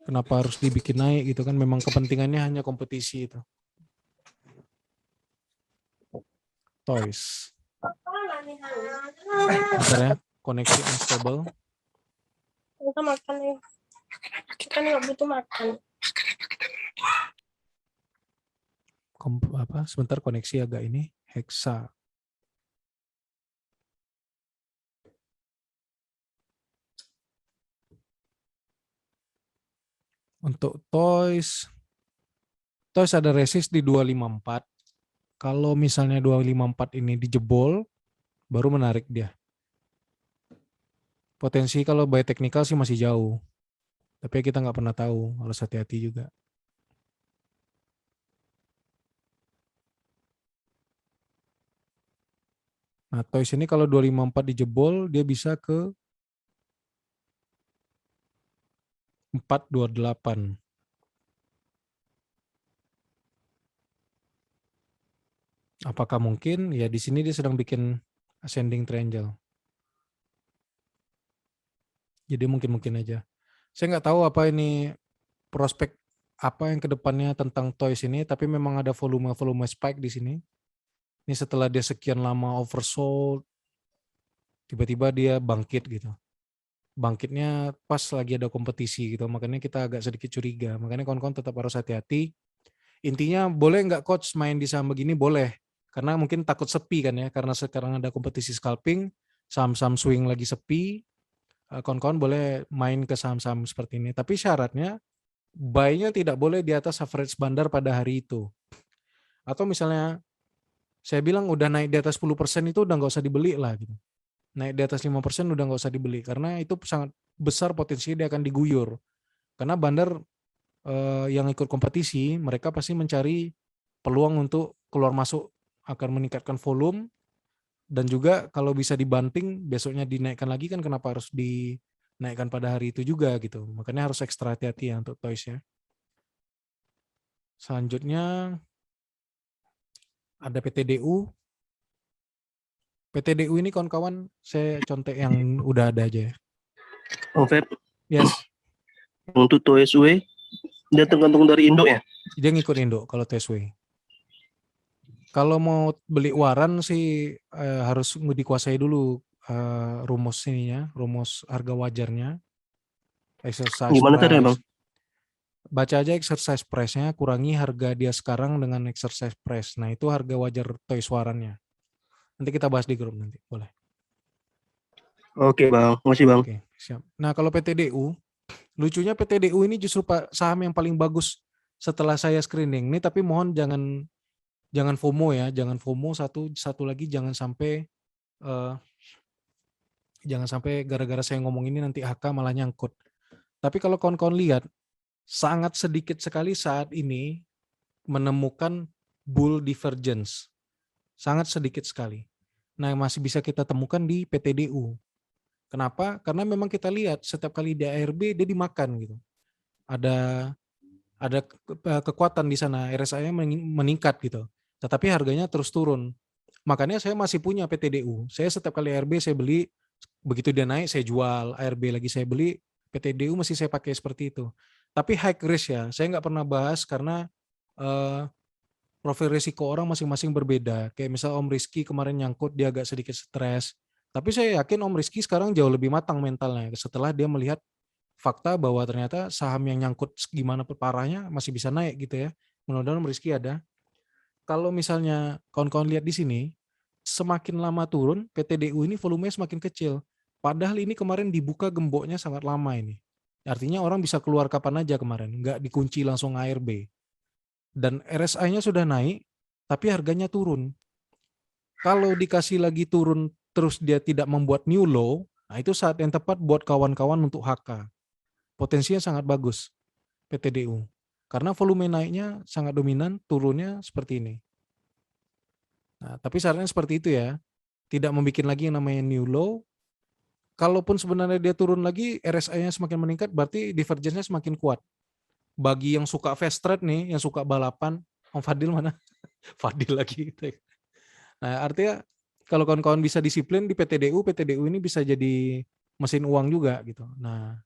Kenapa harus dibikin naik gitu kan, memang kepentingannya hanya kompetisi itu. Toys. Bentar ya, koneksi unstable. Kita makan nih. Kita nggak butuh makan. Sebentar koneksi agak ini, Hexa. Untuk Toys ada resist di 254. Kalau misalnya 254 ini dijebol, baru menarik dia. Potensi kalau buy technical sih masih jauh. Tapi kita nggak pernah tahu, harus hati-hati juga. Nah, Toys ini kalau 254 dijebol, dia bisa ke 428. Apakah mungkin? Ya di sini dia sedang bikin ascending triangle. Jadi mungkin aja. Saya nggak tahu apa ini prospek apa yang kedepannya tentang Toys ini, tapi memang ada volume spike di sini. Ini setelah dia sekian lama oversold, tiba-tiba dia bangkit gitu. Bangkitnya pas lagi ada kompetisi gitu, makanya kita agak sedikit curiga. Makanya kawan-kawan tetap harus hati-hati. Intinya boleh nggak coach main di saham begini? Boleh. Karena mungkin takut sepi kan ya, karena sekarang ada kompetisi scalping, saham-saham swing lagi sepi, kawan-kawan boleh main ke saham-saham seperti ini. Tapi syaratnya, buy-nya tidak boleh di atas average bandar pada hari itu. Atau misalnya, saya bilang udah naik di atas 10% itu udah nggak usah dibeli lah gitu. Naik di atas 5% udah nggak usah dibeli karena itu sangat besar potensinya dia akan diguyur. Karena bandar yang ikut kompetisi mereka pasti mencari peluang untuk keluar masuk, akan meningkatkan volume, dan juga kalau bisa dibanting besoknya dinaikkan lagi kan, kenapa harus dinaikkan pada hari itu juga gitu. Makanya harus ekstra hati-hati ya untuk Toys ya. Selanjutnya ada PTDU. PTDU ini kawan-kawan saya contek yang udah ada aja ya. Oh, Feb, Yes, untuk TOSW, dia tergantung dari induk ya? dia ngikut Indo kalau TSW. Kalau mau beli waran sih harus dikuasai dulu rumus ininya, rumus harga wajarnya. Exercise Gimana price. tadi Bang? Baca aja exercise price-nya, kurangi harga dia sekarang dengan exercise price. Nah, itu harga wajar Toys warannya. Nanti kita bahas di grup nanti, boleh. Oke Bang, makasih Bang. Oke, siap. Nah, kalau PTDU, lucunya PTDU ini justru saham yang paling bagus setelah saya screening. Ini tapi mohon jangan FOMO ya, jangan FOMO. Satu lagi jangan sampai gara-gara saya ngomong ini nanti HK malah nyangkut. Tapi kalau kawan-kawan lihat, sangat sedikit sekali saat ini menemukan bull divergence. Sangat sedikit sekali. Nah, yang masih bisa kita temukan di PTDU. Kenapa? Karena memang kita lihat setiap kali di ARB dia dimakan gitu. Ada kekuatan di sana, RSI-nya meningkat gitu. Tetapi harganya terus turun. Makanya saya masih punya PTDU. Saya setiap kali ARB saya beli, begitu dia naik saya jual, ARB lagi saya beli, PTDU masih saya pakai seperti itu. Tapi high risk ya, saya nggak pernah bahas karena profil risiko orang masing-masing berbeda. Kayak misal Om Rizky kemarin nyangkut, dia agak sedikit stres. Tapi saya yakin Om Rizky sekarang jauh lebih matang mentalnya setelah dia melihat fakta bahwa ternyata saham yang nyangkut gimana parahnya masih bisa naik gitu ya. Mudah-mudahan Om Rizky ada. Kalau misalnya kawan-kawan lihat di sini, semakin lama turun, PTDU ini volumenya semakin kecil. Padahal ini kemarin dibuka gemboknya sangat lama ini. Artinya orang bisa keluar kapan aja kemarin, nggak dikunci langsung ARB. Dan RSI-nya sudah naik, tapi harganya turun. Kalau dikasih lagi turun terus dia tidak membuat new low, nah itu saat yang tepat buat kawan-kawan untuk HK. Potensinya sangat bagus PTDU. Karena volume naiknya sangat dominan, turunnya seperti ini. Nah, tapi sarannya seperti itu ya. Tidak membuat lagi yang namanya new low. Kalaupun sebenarnya dia turun lagi, RSI-nya semakin meningkat, berarti divergence-nya semakin kuat. Bagi yang suka fast trade nih, yang suka balapan, Om Fadil mana? Fadil lagi. Nah, artinya kalau kawan-kawan bisa disiplin di PTDU ini bisa jadi mesin uang juga gitu. Nah,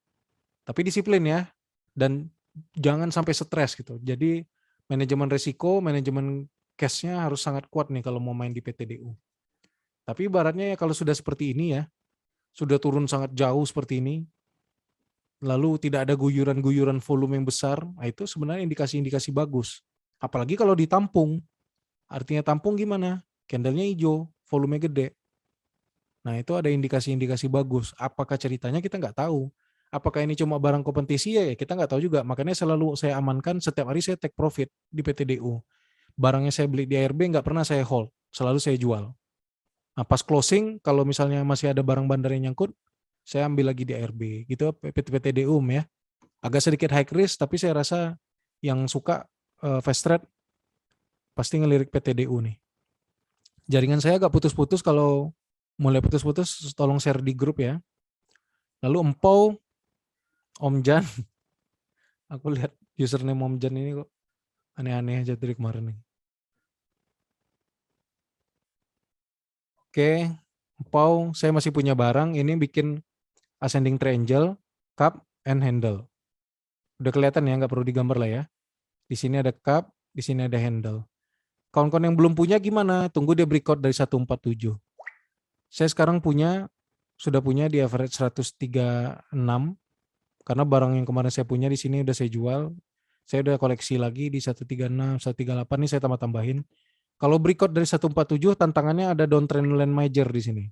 tapi disiplin ya, dan jangan sampai stres gitu. Jadi manajemen risiko, manajemen cash-nya harus sangat kuat nih kalau mau main di PTDU. Tapi ibaratnya ya kalau sudah seperti ini ya, sudah turun sangat jauh seperti ini, lalu tidak ada guyuran-guyuran volume yang besar, nah itu sebenarnya indikasi-indikasi bagus. Apalagi kalau ditampung. Artinya tampung gimana? Candle-nya hijau, volume gede. Nah itu ada indikasi-indikasi bagus. Apakah ceritanya kita nggak tahu. Apakah ini cuma barang kompetisi ya kita nggak tahu juga. Makanya selalu saya amankan, setiap hari saya take profit di PTDU. Barangnya saya beli di ARB nggak pernah saya hold, selalu saya jual. Nah, pas closing, kalau misalnya masih ada barang bandar yang nyangkut, saya ambil lagi di ARB. Gitu PTDU ya. Agak sedikit high risk, tapi saya rasa yang suka fast trade pasti ngelirik PTDU nih. Jaringan saya agak putus-putus, kalau mulai putus-putus tolong share di grup ya. Lalu Empau, Om Jan, aku lihat username Om Jan ini kok aneh-aneh aja dari kemarin nih. Oke, Empau, saya masih punya barang, ini bikin ascending triangle, cup, and handle. Udah kelihatan ya, nggak perlu digambar lah ya. Di sini ada cup, di sini ada handle. Kawan-kawan yang belum punya gimana? Tunggu dia breakout dari 147. Saya sekarang sudah punya di average 136, karena barang yang kemarin saya punya di sini udah saya jual. Saya udah koleksi lagi di 136, 138, ini saya tambah-tambahin. Kalau breakout dari 147, tantangannya ada downtrend line major di sini.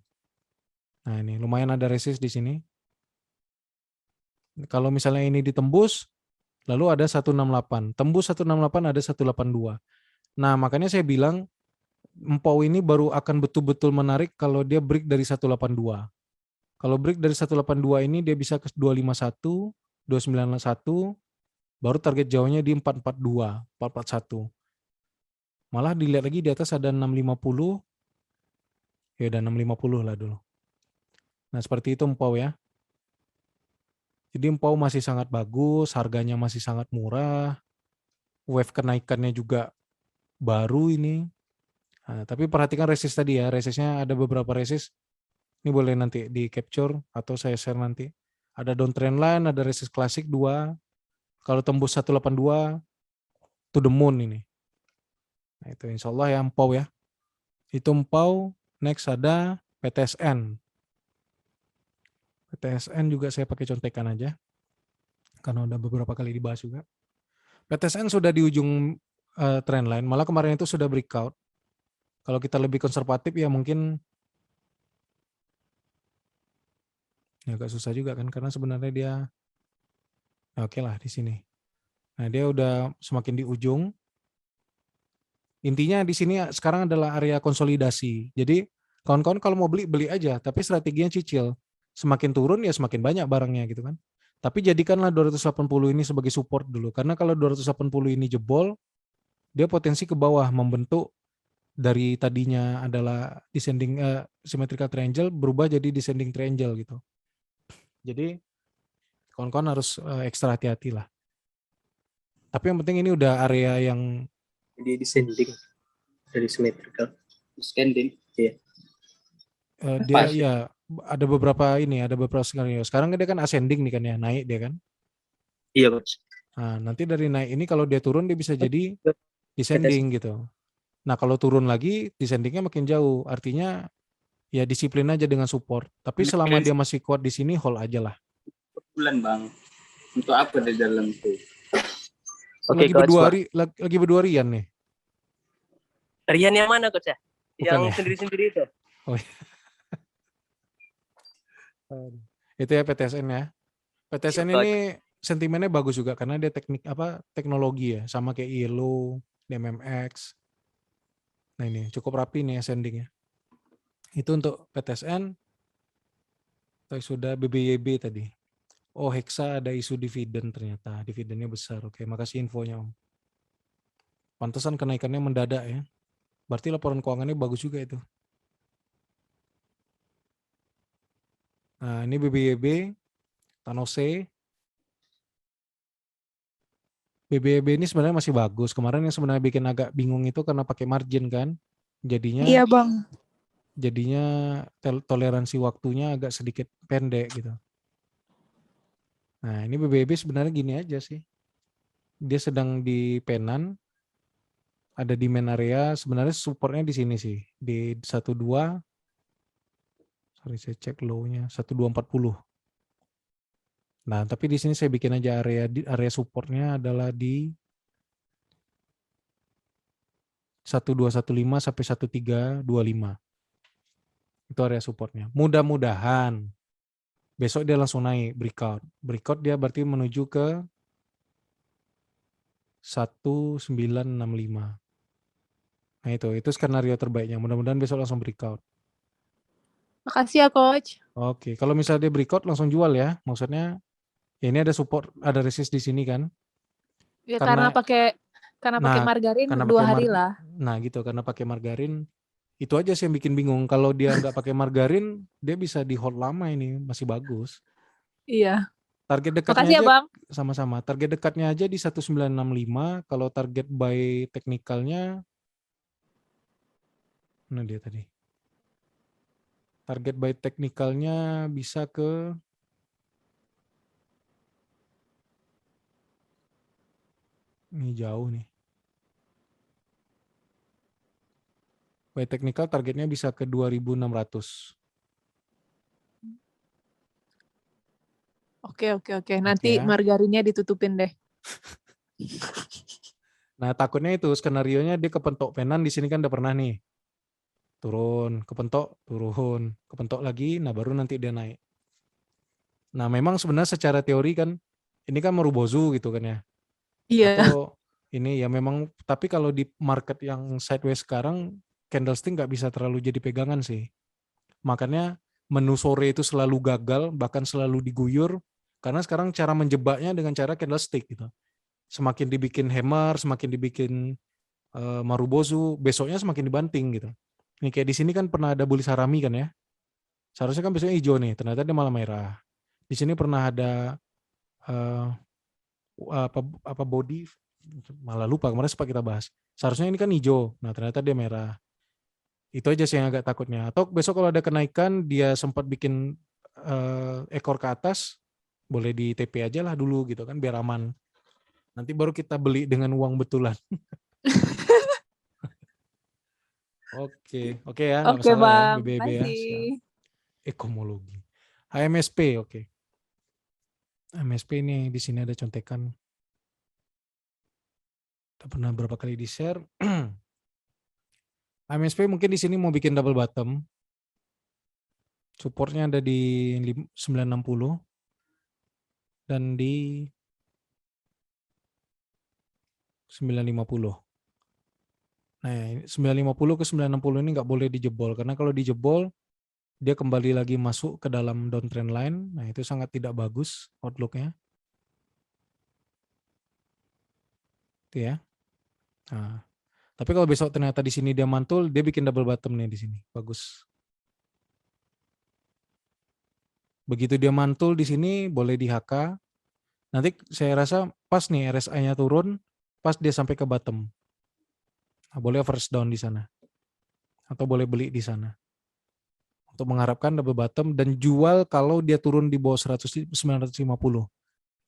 Nah ini lumayan ada resist di sini. Kalau misalnya ini ditembus, lalu ada 168. Tembus 168 ada 182. Nah makanya saya bilang, Empau ini baru akan betul-betul menarik kalau dia break dari 182. Kalau break dari 182 ini dia bisa ke 251, 291, baru target jauhnya di 442, 441. Malah dilihat lagi di atas ada 650, ya udah 650 lah dulu. Nah seperti itu Empau ya. Jadi Empau masih sangat bagus, harganya masih sangat murah, wave kenaikannya juga baru ini. Nah, tapi perhatikan resist tadi ya, resistnya ada beberapa resist. Ini boleh nanti di capture atau saya share nanti. Ada downtrend line, ada resist klasik 2. Kalau tembus 182, to the moon ini. Nah, itu insya Allah ya Empau ya. Itu Empau. Next ada PTSN. PTSN juga saya pakai contekan aja. Karena udah beberapa kali dibahas juga. PTSN sudah di ujung trend line. Malah kemarin itu sudah breakout. Kalau kita lebih konservatif ya mungkin ya agak susah juga kan. Karena sebenarnya dia oke lah di sini. Nah dia udah semakin di ujung. Intinya di sini sekarang adalah area konsolidasi. Jadi kawan-kawan kalau mau beli aja, tapi strateginya cicil. Semakin turun ya semakin banyak barangnya gitu kan. Tapi jadikanlah 280 ini sebagai support dulu. Karena kalau 280 ini jebol, dia potensi ke bawah membentuk dari tadinya adalah descending symmetrical triangle berubah jadi descending triangle gitu. Jadi kawan-kawan harus ekstra hati-hati lah. Tapi yang penting ini udah area yang Di descending dari symmetrical. Descending, iya. Dia ya ada beberapa skenario. Sekarang dia kan ascending nih kan ya, naik dia kan. Iya, Coach. Nah, nanti dari naik ini kalau dia turun dia bisa jadi descending gitu. Nah, kalau turun lagi descendingnya makin jauh. Artinya ya disiplin aja dengan support. Tapi selama dia masih kuat di sini hold aja lah. Bulan Bang. Untuk apa di dalam itu? Oke, lagi berdua Rian nih. Rian yang mana Coach ya? Bukan Yang ya? sendiri-sendiri itu? Oh, iya. Itu ya PTSN ya. PTSN Coach. ini sentimennya bagus juga karena dia teknologi ya, sama kayak ILO, DMMX. Nah ini cukup rapi nih ascendingnya. Itu untuk PTSN. Sudah BBYB tadi. Oh, Hexa ada isu dividen ternyata. Dividennya besar. Oke, makasih infonya Om. Pantesan kenaikannya mendadak ya. Berarti laporan keuangannya bagus juga itu. Nah, ini BBYB, Tanose. BBYB ini sebenarnya masih bagus. Kemarin yang sebenarnya bikin agak bingung itu karena pakai margin kan. Jadinya Iya Bang. Toleransi waktunya agak sedikit pendek gitu. Nah, ini BBYB sebenarnya gini aja sih. Dia sedang di penan, ada demand area, sebenarnya supportnya di sini sih, di 12. Sorry saya cek low-nya 1240. Nah, tapi di sini saya bikin aja area supportnya adalah di 1215 sampai 1325. Itu area supportnya. Mudah-mudahan besok dia langsung naik breakout. Breakout dia berarti menuju ke 1965. Nah itu skenario terbaiknya. Mudah-mudahan besok langsung breakout. Makasih ya Coach. Oke, kalau misalnya dia breakout langsung jual ya. Maksudnya ya ini ada support, ada resist di sini kan. Ya Karena- karena pakai margarin karena 2 pakai hari lah. Nah gitu, karena pakai margarin itu aja sih yang bikin bingung. Kalau dia nggak pakai margarin, dia bisa di hold lama ini, masih bagus. Iya. Target dekatnya Makasih ya aja Bang. sama-sama. Target dekatnya aja di 1965. Kalau target buy teknikalnya, mana dia tadi? Target buy teknikalnya bisa ke ini jauh nih. Buy teknikal targetnya bisa ke 2600. Oke. Nanti ya. margarinnya ditutupin deh. Nah, takutnya itu skenarionya dia kepentok penan di sini kan udah pernah nih. Turun, kepentok, turun, kepentok lagi, nah baru nanti dia naik. Nah, memang sebenarnya secara teori kan ini kan Marubozu gitu kan ya. Iya. Atau ini ya memang, tapi kalau di market yang sideways sekarang candlestick nggak bisa terlalu jadi pegangan sih. Makanya menu sore itu selalu gagal, bahkan selalu diguyur karena sekarang cara menjebaknya dengan cara candlestick gitu. Semakin dibikin hammer, semakin dibikin Marubozu, besoknya semakin dibanting gitu. Ini kayak di sini kan pernah ada Bulis Harami kan ya. Seharusnya kan besoknya hijau nih, ternyata dia malah merah. Di sini pernah ada apa body, malah lupa kemarin sempat kita bahas. Seharusnya ini kan hijau, nah ternyata dia merah. Itu aja sih yang agak takutnya. Atau besok kalau ada kenaikan, dia sempat bikin ekor ke atas, boleh di TP aja lah dulu gitu kan, biar aman. Nanti baru kita beli dengan uang betulan. Oke ya, nggak Oke masalah ya, Bang. BBB ya. Makasih. Siap. Ekomologi. HMSP, oke. HMSP ini di sini ada contekan. Kita pernah berapa kali di share. HMSP mungkin di sini mau bikin double bottom. Supportnya ada di 960 dan di 950. Nah, 950 ke 960 ini nggak boleh dijebol karena kalau dijebol dia kembali lagi masuk ke dalam downtrend line. Nah, itu sangat tidak bagus outlook-nya. Itu ya. Nah, tapi kalau besok ternyata di sini dia mantul, dia bikin double bottom nih di sini. Bagus. Begitu dia mantul di sini boleh di HK. Nanti saya rasa pas nih RSI-nya turun, pas dia sampai ke bottom. Nah, boleh first down di sana. Atau boleh beli di sana. Untuk mengharapkan double bottom dan jual kalau dia turun di bawah 950.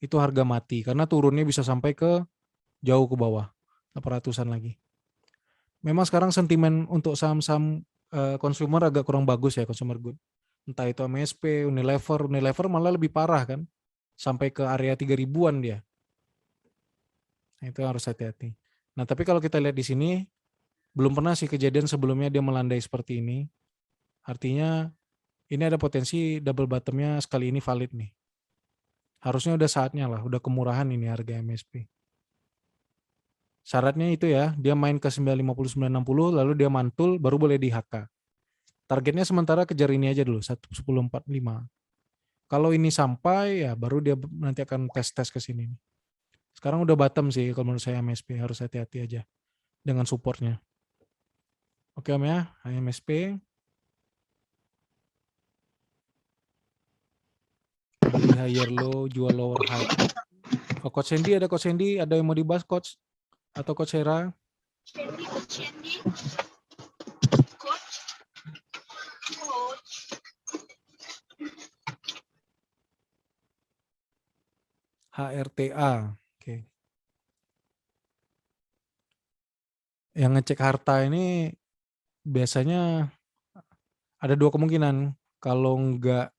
Itu harga mati karena turunnya bisa sampai ke jauh ke bawah, 800-an lagi. Memang sekarang sentimen untuk saham-saham consumer agak kurang bagus ya, consumer good. Entah itu MSP, Unilever malah lebih parah kan. Sampai ke area 3.000-an dia. Nah, itu harus hati-hati. Nah, tapi kalau kita lihat di sini belum pernah sih kejadian sebelumnya dia melandai seperti ini. Artinya Ini ada potensi double bottomnya sekali ini valid nih. Harusnya udah saatnya lah, udah kemurahan ini harga MSP. Syaratnya itu ya, dia main ke 950 960 lalu dia mantul baru boleh di HK. Targetnya sementara kejar ini aja dulu 1045. Kalau ini sampai ya baru dia nanti akan tes ke sini. Sekarang udah bottom sih kalau menurut saya MSP, harus hati-hati aja dengan supportnya. Oke Om ya, MSP. Beli higher low, jual lower high. Oh, Coach Sandy, ada Coach Sandy, ada yang mau dibahas Coach? Atau Coach Hera? HRTA. Oke. Yang ngecek harta ini biasanya ada dua kemungkinan. Kalau nggak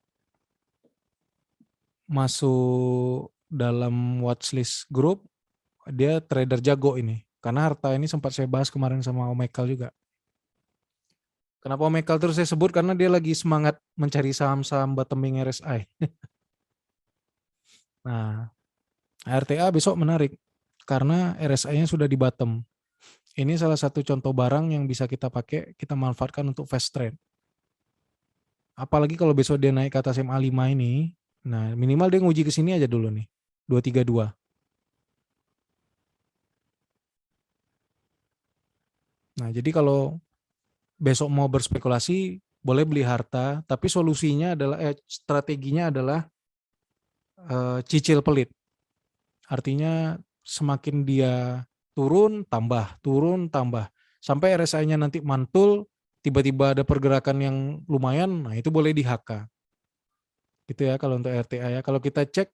masuk dalam watchlist grup, dia trader jago ini. Karena harta ini sempat saya bahas kemarin sama Om Michael juga. Kenapa Om Michael terus saya sebut? Karena dia lagi semangat mencari saham-saham bottoming RSI. Nah, RTA besok menarik. Karena RSI-nya sudah di bottom. Ini salah satu contoh barang yang bisa kita pakai, kita manfaatkan untuk fast trade. Apalagi kalau besok dia naik ke atas MA5 ini, nah minimal dia nguji ke sini aja dulu nih, 232. Nah jadi kalau besok mau berspekulasi, boleh beli harta, tapi solusinya adalah, strateginya adalah cicil pelit. Artinya semakin dia turun, tambah. Sampai RSI-nya nanti mantul, tiba-tiba ada pergerakan yang lumayan, nah itu boleh di HK. Gitu ya kalau untuk RTA ya. Kalau kita cek,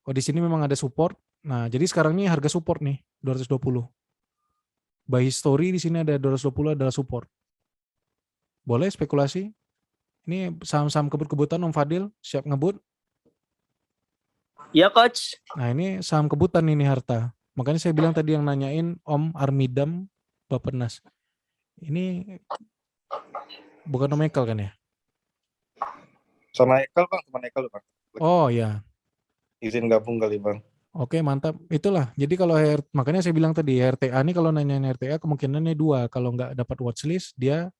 oh di sini memang ada support. Nah jadi sekarang ini harga support nih, 220. By history di sini ada 220 adalah support. Boleh spekulasi? Ini saham-saham kebut-kebutan Om Fadil, siap ngebut? Iya Coach. Nah ini saham kebutan ini harta. Makanya saya bilang tadi yang nanyain Om Armidam Bapenas. Ini bukan Om Michael kan ya? Sama Ekal Bang, teman Ekal Bang. Oh ya. Izin gabung kali Bang. Oke mantap. Itulah. Jadi kalau makanya saya bilang tadi RTA ini kalau nanyain RTA kemungkinannya dua. Kalau nggak dapat watchlist dia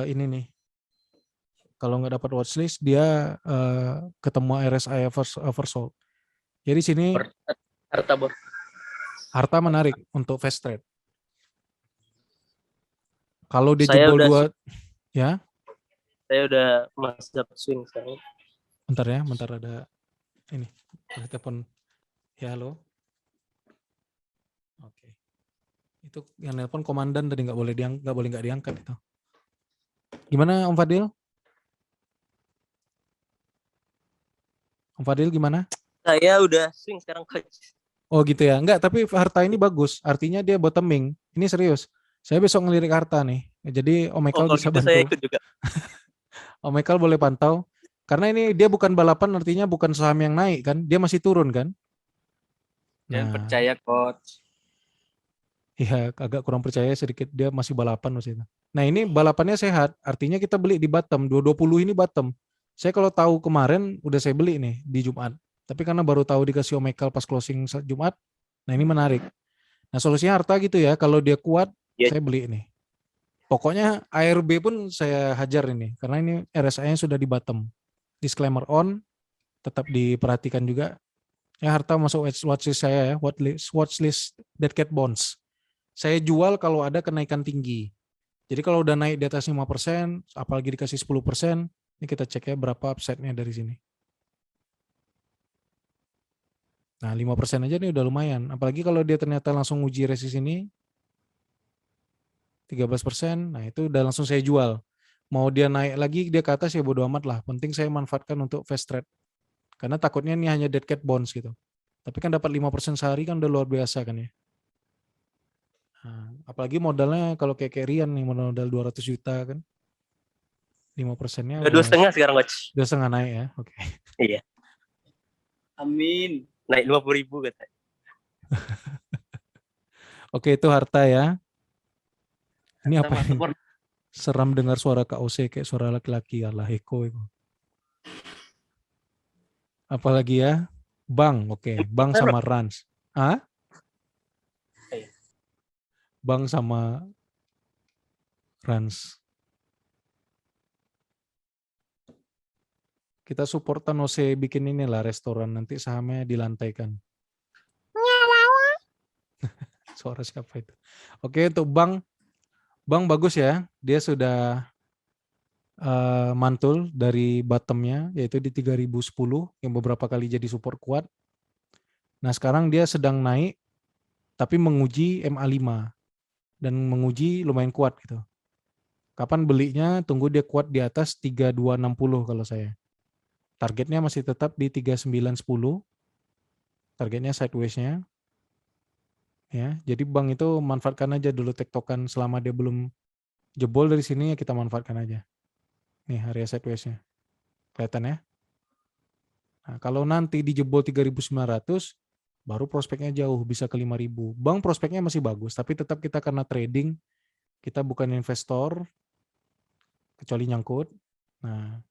ini nih. Kalau nggak dapat watchlist dia ketemu RSI oversold. Jadi sini harta menarik untuk fast trade. Kalau dia jebol dua, ya? Saya udah masuk swing sekarang. Bentar ya, bentar ada ini ada telepon. Ya halo. Oke. Itu yang nelpon komandan tadi nggak boleh diangkat itu. Gimana Om Fadil? Om Fadil gimana? Saya udah swing sekarang Coach. Oh gitu ya. Enggak, tapi harta ini bagus. Artinya dia bottoming. Ini serius. Saya besok ngelirik harta nih. Jadi Om Michael bisa bantu. Saya ikut juga. Om Michael boleh pantau. Karena ini dia bukan balapan, artinya bukan saham yang naik kan. Dia masih turun kan. Jangan percaya Coach. Iya, agak kurang percaya sedikit. Dia masih balapan maksudnya. Nah ini balapannya sehat. Artinya kita beli di bottom. 220 ini bottom. Saya kalau tahu kemarin udah saya beli nih di Jumat. Tapi karena baru tahu dikasih Om Michael pas closing Jumat. Nah ini menarik. Nah solusinya harta gitu ya. Kalau dia kuat, saya beli ini. Pokoknya ARB pun saya hajar ini. Karena ini RSI-nya sudah di bottom. Disclaimer on. Tetap diperhatikan juga. Ya harta masuk watchlist saya ya. Watchlist Dead Cat Bonds. Saya jual kalau ada kenaikan tinggi. Jadi kalau udah naik di atas 5%, apalagi dikasih 10%, ini kita cek ya berapa upside-nya dari sini. Nah 5% aja nih udah lumayan. Apalagi kalau dia ternyata langsung uji resist ini, 13%, nah itu udah langsung saya jual. Mau dia naik lagi dia ke atas ya bodo amat lah. Penting saya manfaatkan untuk fast trade. Karena takutnya ini hanya dead cat bonds gitu. Tapi kan dapat 5% sehari kan udah luar biasa kan ya. Nah, apalagi modalnya kalau kayak Rian nih modal 200 juta kan. 5%-nya udah 2,5 sekarang Coach. 2,5 naik ya. Oke. Iya. Amin. Naik 50.000 katanya. Oke itu harta ya. Ini apa ini? Seram dengar suara KOC kayak suara laki-laki, Allah Eko itu. Apalagi ya? Bang, oke. Bang sama Rans. Ah? Bang sama Rans. Kita supportan OC bikin inilah restoran, nanti sahamnya dilantaikan. Suara siapa itu? Oke, untuk Bang bagus ya. Dia sudah mantul dari bottomnya, yaitu di 3010 yang beberapa kali jadi support kuat. Nah sekarang dia sedang naik, tapi menguji MA5 dan menguji lumayan kuat gitu. Kapan belinya? Tunggu dia kuat di atas 3260 kalau saya. Targetnya masih tetap di 3910. Targetnya sideways-nya. Ya, jadi Bang itu manfaatkan aja dulu tektokan selama dia belum jebol dari sini, ya kita manfaatkan aja. Nih area sideways-nya. Kelihatan ya? Nah, kalau nanti dijebol 3.900, baru prospeknya jauh, bisa ke 5.000. Bang prospeknya masih bagus, tapi tetap kita karena trading, kita bukan investor, kecuali nyangkut. Nah,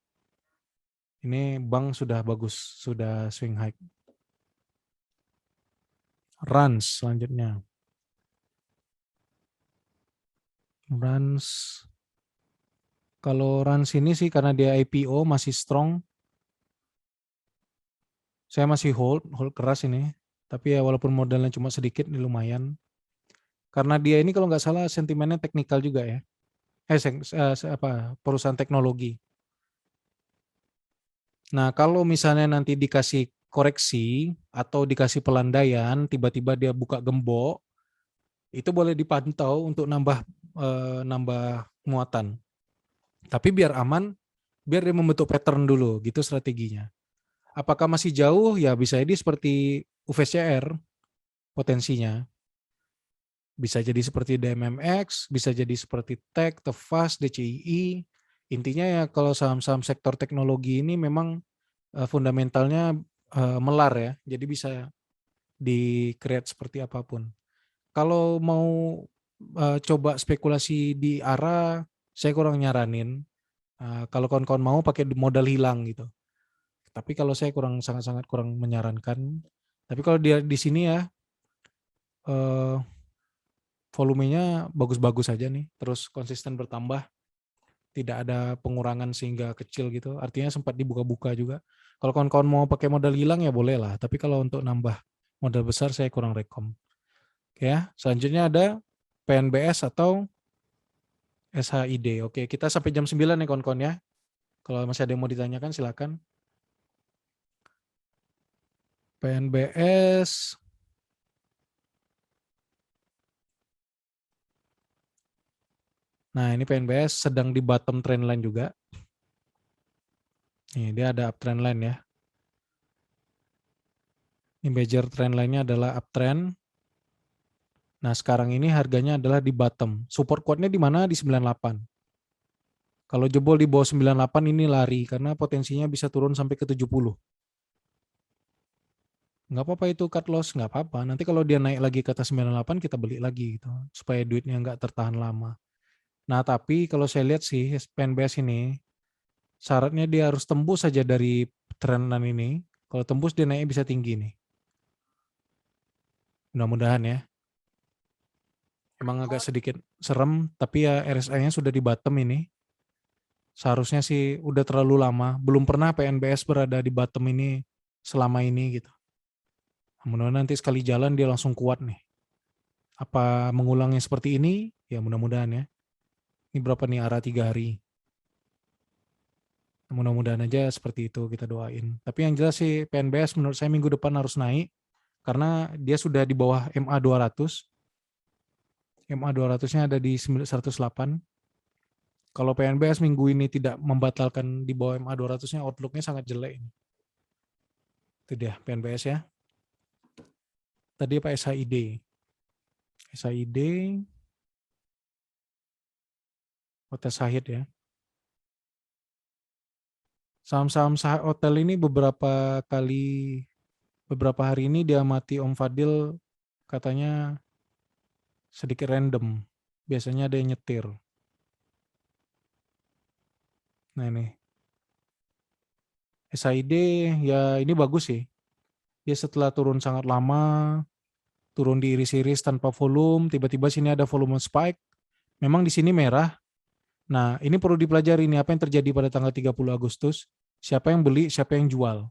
ini Bang sudah bagus, sudah swing high. Rans selanjutnya. Rans. Kalau Rans ini sih karena dia IPO masih strong. Saya masih hold keras ini. Tapi ya walaupun modalnya cuma sedikit, ini lumayan. Karena dia ini kalau nggak salah sentimennya teknikal juga ya. Perusahaan teknologi. Nah kalau misalnya nanti dikasih koreksi atau dikasih pelandaian, tiba-tiba dia buka gembok, itu boleh dipantau untuk nambah muatan. Tapi biar aman, biar dia membentuk pattern dulu, gitu strateginya. Apakah masih jauh? Ya bisa jadi seperti UVCR potensinya. Bisa jadi seperti DMMX, bisa jadi seperti TEK, Tefas, DCII. Intinya ya kalau saham-saham sektor teknologi ini memang fundamentalnya melar ya, jadi bisa di-create seperti apapun. Kalau mau coba spekulasi di ARA, saya kurang nyaranin. Kalau kawan-kawan mau pakai modal hilang gitu. Tapi kalau saya sangat-sangat kurang menyarankan. Tapi kalau dia di sini ya, volumenya bagus-bagus aja nih, terus konsisten bertambah. Tidak ada pengurangan sehingga kecil gitu. Artinya sempat dibuka-buka juga. Kalau kawan-kawan mau pakai modal hilang ya boleh lah. Tapi kalau untuk nambah modal besar saya kurang rekom. Oke ya, selanjutnya ada PNBS atau SHID. Oke, kita sampai jam 9 nih kawan-kawan ya. Kalau masih ada yang mau ditanyakan silakan. PNBS. Nah, ini PNBS sedang di bottom trend line juga. Nih, dia ada uptrend line ya. Ini major trend line-nya adalah uptrend. Nah, sekarang ini harganya adalah di bottom. Support kuatnya di mana? Di 98. Kalau jebol di bawah 98 ini lari karena potensinya bisa turun sampai ke 70. Nggak apa-apa itu cut loss, nggak apa-apa. Nanti kalau dia naik lagi ke atas 98 kita beli lagi gitu. Supaya duitnya nggak tertahan lama. Nah, tapi kalau saya lihat sih PNBS ini syaratnya dia harus tembus saja dari trendan ini. Kalau tembus dia naik bisa tinggi nih. Mudah-mudahan ya. Emang agak sedikit serem, tapi ya RSI-nya sudah di bottom ini. Seharusnya sih udah terlalu lama. Belum pernah PNBS berada di bottom ini selama ini gitu. Mudah-mudahan nanti sekali jalan dia langsung kuat nih. Apa mengulangnya seperti ini? Ya mudah-mudahan ya. Ini berapa nih ARA 3 hari. Mudah-mudahan aja seperti itu kita doain. Tapi yang jelas sih PNBS menurut saya minggu depan harus naik. Karena dia sudah di bawah MA 200. MA 200-nya ada di 108. Kalau PNBS minggu ini tidak membatalkan di bawah MA 200-nya, outlook-nya sangat jelek. Itu dia PNBS ya. Tadi apa SHID? SHID Hotel Shahid ya. Saham-saham hotel ini beberapa hari ini diamati Om Fadil katanya sedikit random. Biasanya ada yang nyetir. Nah ini. SID ya ini bagus sih. Dia setelah turun sangat lama, turun diiris-iris tanpa volume, tiba-tiba sini ada volume spike. Memang di sini merah. Nah, ini perlu dipelajari nih apa yang terjadi pada tanggal 30 Agustus. Siapa yang beli, siapa yang jual.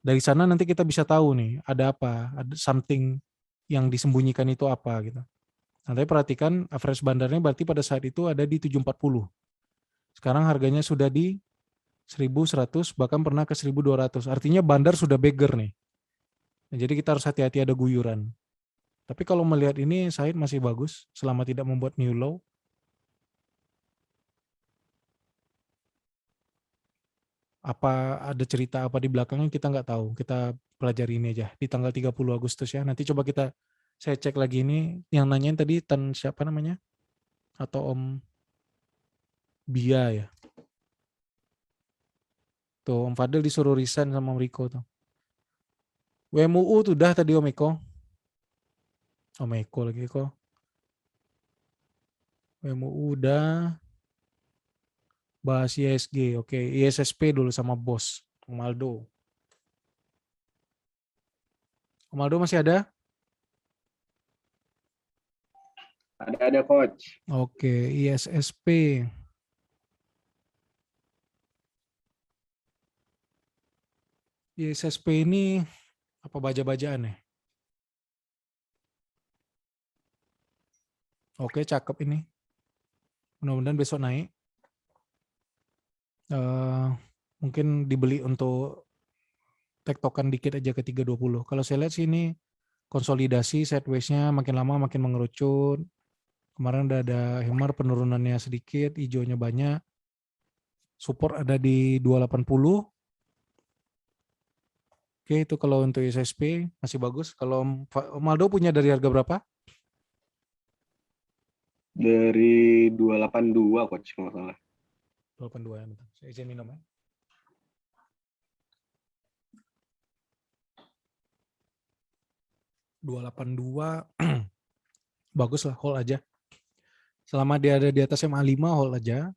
Dari sana nanti kita bisa tahu nih, ada apa, ada something yang disembunyikan itu apa gitu. Nanti perhatikan average bandarnya berarti pada saat itu ada di 740. Sekarang harganya sudah di 1100, bahkan pernah ke 1200. Artinya bandar sudah beggar nih. Nah, jadi kita harus hati-hati ada guyuran. Tapi kalau melihat ini, Said masih bagus selama tidak membuat new low. Apa ada cerita apa di belakangnya kita nggak tahu. Kita pelajari ini aja di tanggal 30 Agustus ya. Nanti coba saya cek lagi ini. Yang nanyain tadi siapa namanya? Atau Om Bia ya. Tuh Om Fadil disuruh resign sama Om Riko tuh. WMUU tuh dah tadi Om Eko. Om Eko lagi kok. WMUU udah. Bahas ISG. Oke, ISSP dulu sama bos. Om Aldo. Om Aldo masih ada? Ada coach. Oke, ISSP. ISSP ini apa baja-bajaan ya? Oke, cakep ini. Mudah-mudahan besok naik. Mungkin dibeli untuk tektokan dikit aja ke 320. Kalau saya lihat sih ini konsolidasi sideways-nya makin lama makin mengerucut. Kemarin udah ada hammer penurunannya sedikit, hijaunya banyak. Support ada di 280. Oke, itu kalau untuk ISSP masih bagus. Kalau Om Aldo punya dari harga berapa? Dari 282 coach kalau nggak salah. 282 ya, bentar. Saya izin minum ya. Bagus lah, hold aja. Selama dia ada di atas MA5, hold aja.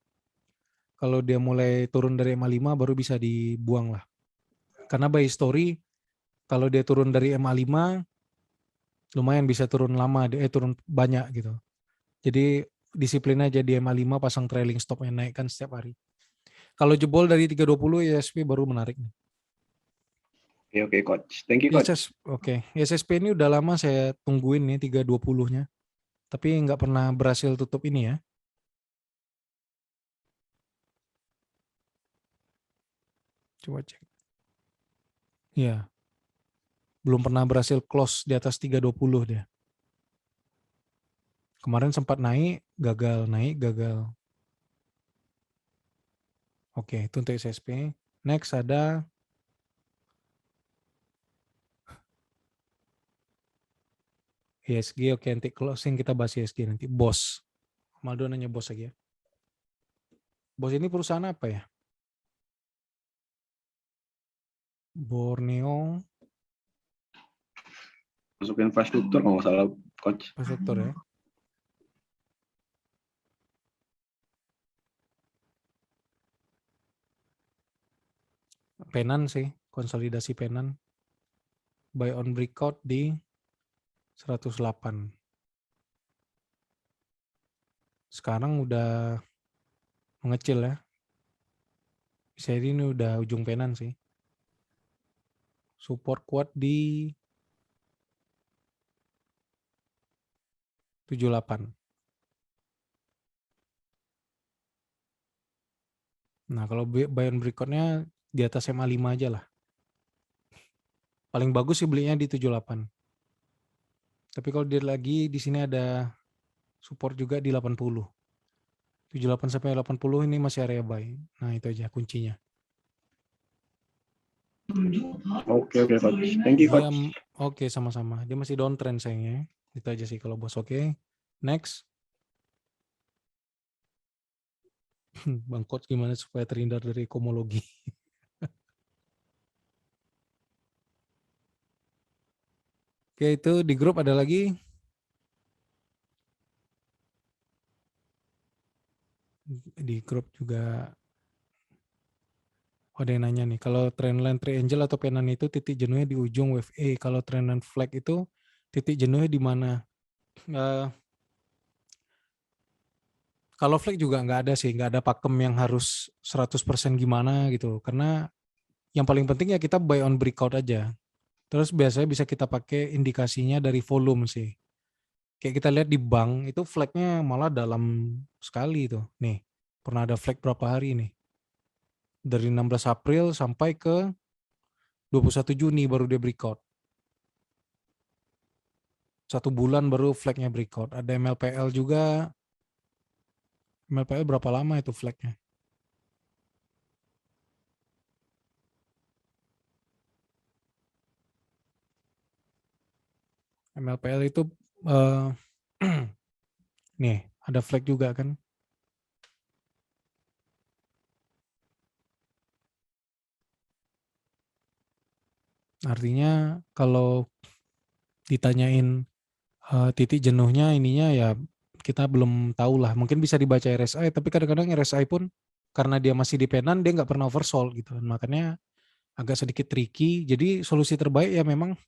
Kalau dia mulai turun dari MA5 baru bisa dibuang lah. Karena by history, kalau dia turun dari MA5, lumayan bisa turun lama, turun banyak gitu. Jadi disiplin aja di MA5 pasang trailing stop yang naikkan setiap hari. Kalau jebol dari 320 ISSP baru menarik nih. Oke coach. Thank you coach. Oke, ISSP ini udah lama saya tungguin nih 320-nya. Tapi nggak pernah berhasil tutup ini ya. Coba cek. Ya. Belum pernah berhasil close di atas 320 dia. Kemarin sempat naik, gagal, naik, gagal. Oke, itu untuk ISSP. Next ada ISG. Oke, nanti closing kita bahas ISG nanti. BOS. Maldo nanya BOS lagi ya. BOS ini perusahaan apa ya? Borneo. Masuk infrastruktur kalau nggak salah coach. Infrastruktur ya. Penan sih, konsolidasi Penan. Buy on breakout di 108. Sekarang udah mengecil ya. Bisa ini udah ujung Penan sih. Support kuat di 78. Nah, kalau buy on breakout-nya di atas MA5 aja lah. Paling bagus sih belinya di 78. Tapi kalau dia lagi di sini ada support juga di 80. 78 sampai 80 ini masih area buy. Nah, itu aja kuncinya. Oke coach. Thank you coach. Oke, sama-sama. Dia masih downtrend sayangnya. Itu aja sih kalau bos. Oke. Next. Bang Coach gimana supaya terhindar dari komologi? Oke, itu di grup ada lagi. Di grup juga Ada yang nanya nih, kalau trendline triangle atau penan itu titik jenuhnya di ujung wave A, kalau trendline flag itu titik jenuhnya di mana? Kalau flag juga nggak ada sih, nggak ada pakem yang harus 100% gimana gitu. Karena yang paling penting ya kita buy on breakout aja. Terus biasanya bisa kita pakai indikasinya dari volume sih. Kayak kita lihat di bank itu flagnya malah dalam sekali tuh. Nih, pernah ada flag berapa hari nih? Dari 16 April sampai ke 21 Juni baru dia breakout. 1 bulan baru flagnya breakout. Ada MLPL juga. MLPL berapa lama itu flagnya? MLPL itu nih ada flag juga kan? Artinya kalau ditanyain titik jenuhnya ininya ya kita belum tahu lah. Mungkin bisa dibaca RSI, tapi kadang-kadang RSI pun karena dia masih di penan dia nggak pernah oversold gitu. Makanya agak sedikit tricky. Jadi solusi terbaik ya memang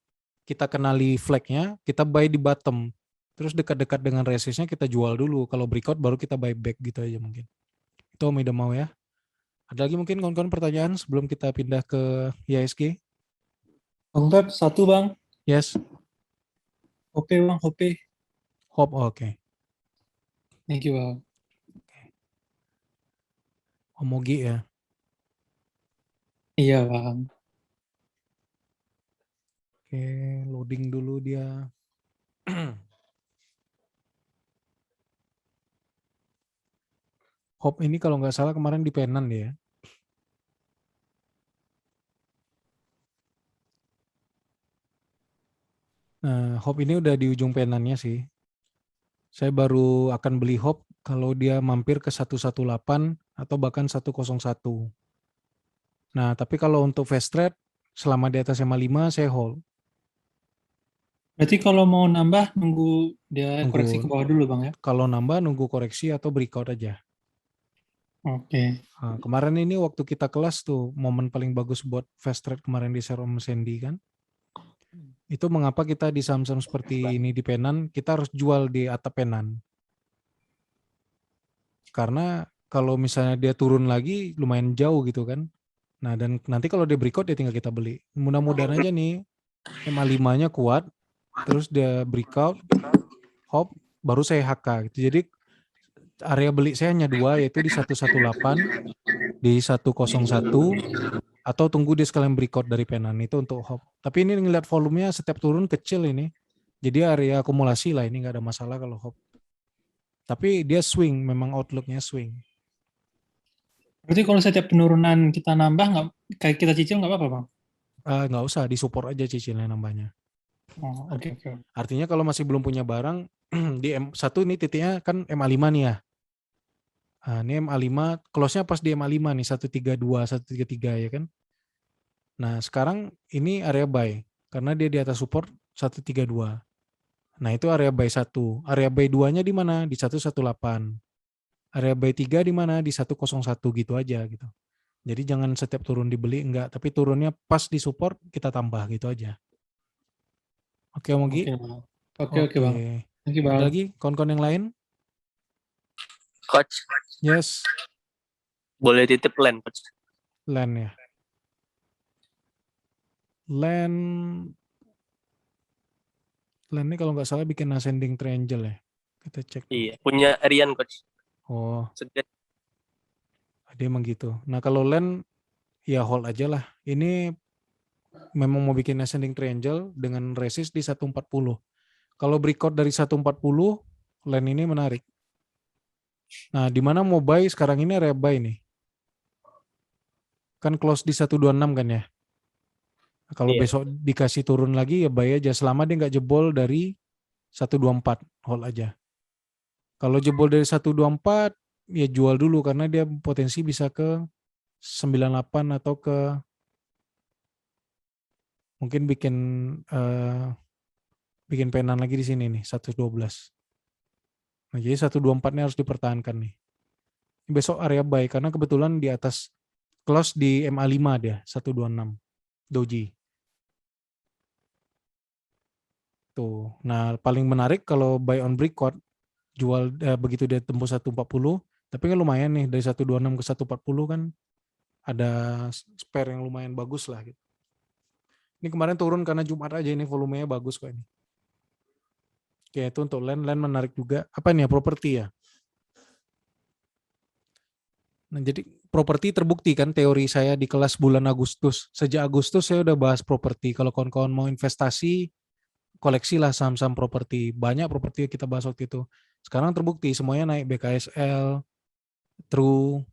kita kenali flagnya, kita buy di bottom. Terus dekat-dekat dengan resistnya kita jual dulu. Kalau breakout baru kita buy back gitu aja mungkin. Itu Om Ida mau ya. Ada lagi mungkin kawan-kawan pertanyaan sebelum kita pindah ke IHSG? Bang Pep, satu Bang. Yes. Oke Bang, oke. Hop, oke. Thank you Bang. Om Ogi ya. Iya Bang. Oke, loading dulu dia. Hop ini kalau nggak salah kemarin di penan dia. Nah, hop ini udah di ujung penannya sih. Saya baru akan beli hop kalau dia mampir ke 118 atau bahkan 101. Nah, tapi kalau untuk fast trade selama di atas 55 saya hold. Berarti kalau mau nambah nunggu dia koreksi ke bawah dulu Bang ya? Kalau nambah nunggu koreksi atau breakout aja. Oke. Nah, kemarin ini waktu kita kelas tuh momen paling bagus buat fast trade kemarin di share Om Sandy kan. Itu mengapa kita di saham-saham seperti ini di penan, kita harus jual di atap penan. Karena kalau misalnya dia turun lagi lumayan jauh gitu kan. Nah dan nanti kalau dia breakout ya tinggal kita beli. Mudah-mudahan aja nih MA5-nya kuat, terus dia breakout, hop, baru saya HK gitu. Jadi area beli saya hanya 2 yaitu di 118, di 101, atau tunggu dia sekalian breakout dari penan itu untuk hop. Tapi ini ngeliat volumenya setiap turun kecil ini. Jadi area akumulasi lah ini nggak ada masalah kalau hop. Tapi dia swing, memang outlooknya swing. Berarti kalau setiap penurunan kita nambah nggak kayak kita cicil nggak apa-apa Bang? Nggak usah, disupport aja cicilnya nambahnya. Oh, oke. Artinya kalau masih belum punya barang di M1 ini titiknya kan MA5 nih ya. Nah, ini MA5, close-nya pas di MA5 nih, 132, 133 ya kan. Nah, sekarang ini area buy, karena dia di atas support 132. Nah, itu area buy 1. Area buy 2-nya di mana? Di 118. Area buy 3 di mana? Di 101 gitu aja gitu. Jadi jangan setiap turun dibeli, enggak. Tapi turunnya pas di support, kita tambah gitu aja. Oke, Om Ogi? Oke, Bang. Thank you, Bang. Ada lagi kawan-kawan yang lain? Coach. Yes. Boleh titip land, Coach? Land ya. Land ini kalau nggak salah bikin ascending triangle ya. Kita cek. Iya, punya Rian, Coach. Oh. Sedih. Dia emang gitu. Nah kalau land ya hold aja lah. Ini memang mau bikin ascending triangle dengan resist di 140. Kalau breakout dari 140, land ini menarik. Nah, di mana mau buy sekarang ini area buy nih. Kan close di 126 kan ya. Nah, kalau besok dikasih turun lagi ya buy aja selama dia nggak jebol dari 124, hold aja. Kalau jebol dari 124 ya jual dulu karena dia potensi bisa ke 98 atau ke mungkin bikin penan lagi di sini nih 112. Nah, jadi 124 ini harus dipertahankan nih. Besok area buy karena kebetulan di atas Close di MA5 dia, 126 doji. Tuh. Nah, paling menarik kalau buy on breakout jual begitu dia tembus 140, tapi kan lumayan nih dari 126 ke 140 kan ada spare yang lumayan bagus lah gitu. Ini kemarin turun karena Jumat aja, ini volumenya bagus kok ini. Oke, itu untuk land menarik juga. Apa ini ya, properti ya? Nah, jadi properti terbukti kan teori saya di kelas bulan Agustus. Sejak Agustus saya udah bahas properti. Kalau kawan-kawan mau investasi, koleksilah saham-saham properti. Banyak properti yang kita bahas waktu itu. Sekarang terbukti semuanya naik. BKSL, True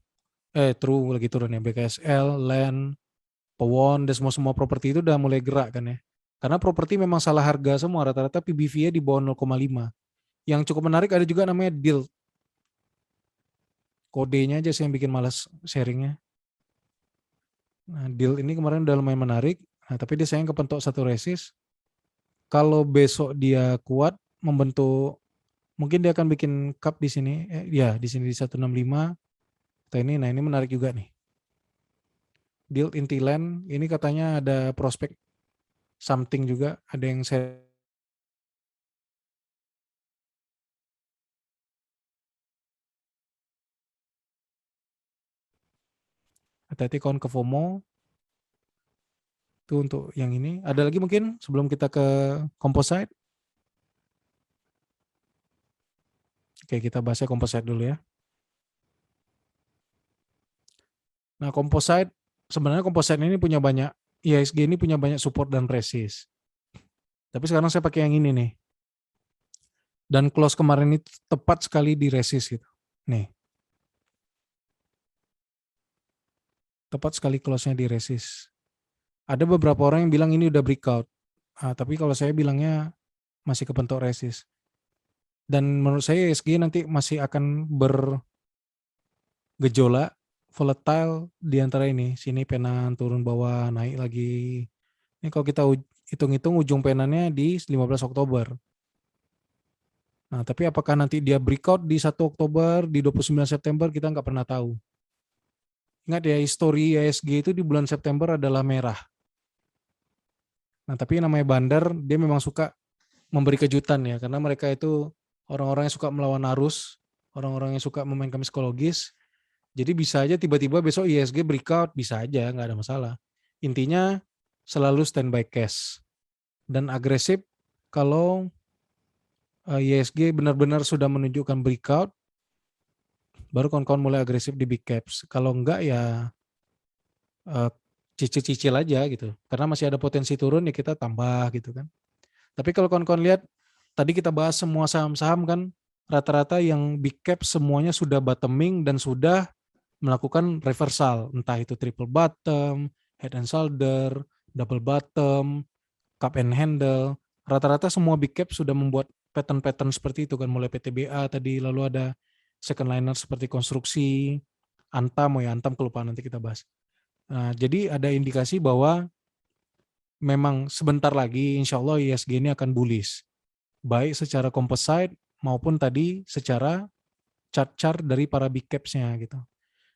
lagi turun ya. BKSL, Land, Pewon, dan semua properti itu udah mulai gerak kan ya. Karena properti memang salah harga semua, rata-rata PBV-nya di bawah 0,5. Yang cukup menarik ada juga namanya DILT. Kodenya aja sih yang bikin malas sharingnya. Nah, DILT ini kemarin udah lumayan menarik, nah, tapi dia sayang kepentok satu resist. Kalau besok dia kuat membentuk, mungkin dia akan bikin cup di sini, di sini di 165. Nah ini menarik juga nih. DILT Intiland, ini katanya ada prospek something juga, ada yang saya hati-hati kawan ke FOMO. Itu untuk yang ini. Ada lagi mungkin sebelum kita ke composite? Oke, kita bahasnya composite dulu ya. Nah, composite, sebenarnya composite ini punya banyak, IHSG ini punya banyak support dan resist. Tapi sekarang saya pakai yang ini nih. Dan close kemarin itu tepat sekali di resist gitu. Nih. Tepat sekali close-nya di resist. Ada beberapa orang yang bilang ini udah breakout. Tapi kalau saya bilangnya masih kepentok resist. Dan menurut saya IHSG nanti masih akan bergejolak, volatile di antara ini. Sini penan turun bawah, naik lagi. Ini kalau kita hitung-hitung ujung penannya di 15 Oktober. Nah, tapi apakah nanti dia breakout di 1 Oktober, di 29 September, kita nggak pernah tahu. Ingat ya, histori IHSG itu di bulan September adalah merah. Nah, tapi namanya bandar, dia memang suka memberi kejutan ya, karena mereka itu orang-orang yang suka melawan arus, orang-orang yang suka memainkan psikologis. Jadi bisa aja tiba-tiba besok IHSG breakout, bisa aja, nggak ada masalah. Intinya selalu standby cash. Dan agresif kalau IHSG benar-benar sudah menunjukkan breakout, baru kawan-kawan mulai agresif di big caps. Kalau enggak ya cicil-cicil aja gitu. Karena masih ada potensi turun ya kita tambah gitu kan. Tapi kalau kawan-kawan lihat, tadi kita bahas semua saham-saham kan, rata-rata yang big cap semuanya sudah bottoming dan sudah melakukan reversal. Entah itu triple bottom, head and shoulder, double bottom, cup and handle. Rata-rata semua big cap sudah membuat pattern-pattern seperti itu kan. Mulai PTBA tadi, lalu ada second liner seperti konstruksi, Antam kelupaan nanti kita bahas. Nah, jadi ada indikasi bahwa memang sebentar lagi insya Allah IHSG ini akan bullish. Baik secara composite maupun tadi secara chart-chart dari para big caps-nya gitu.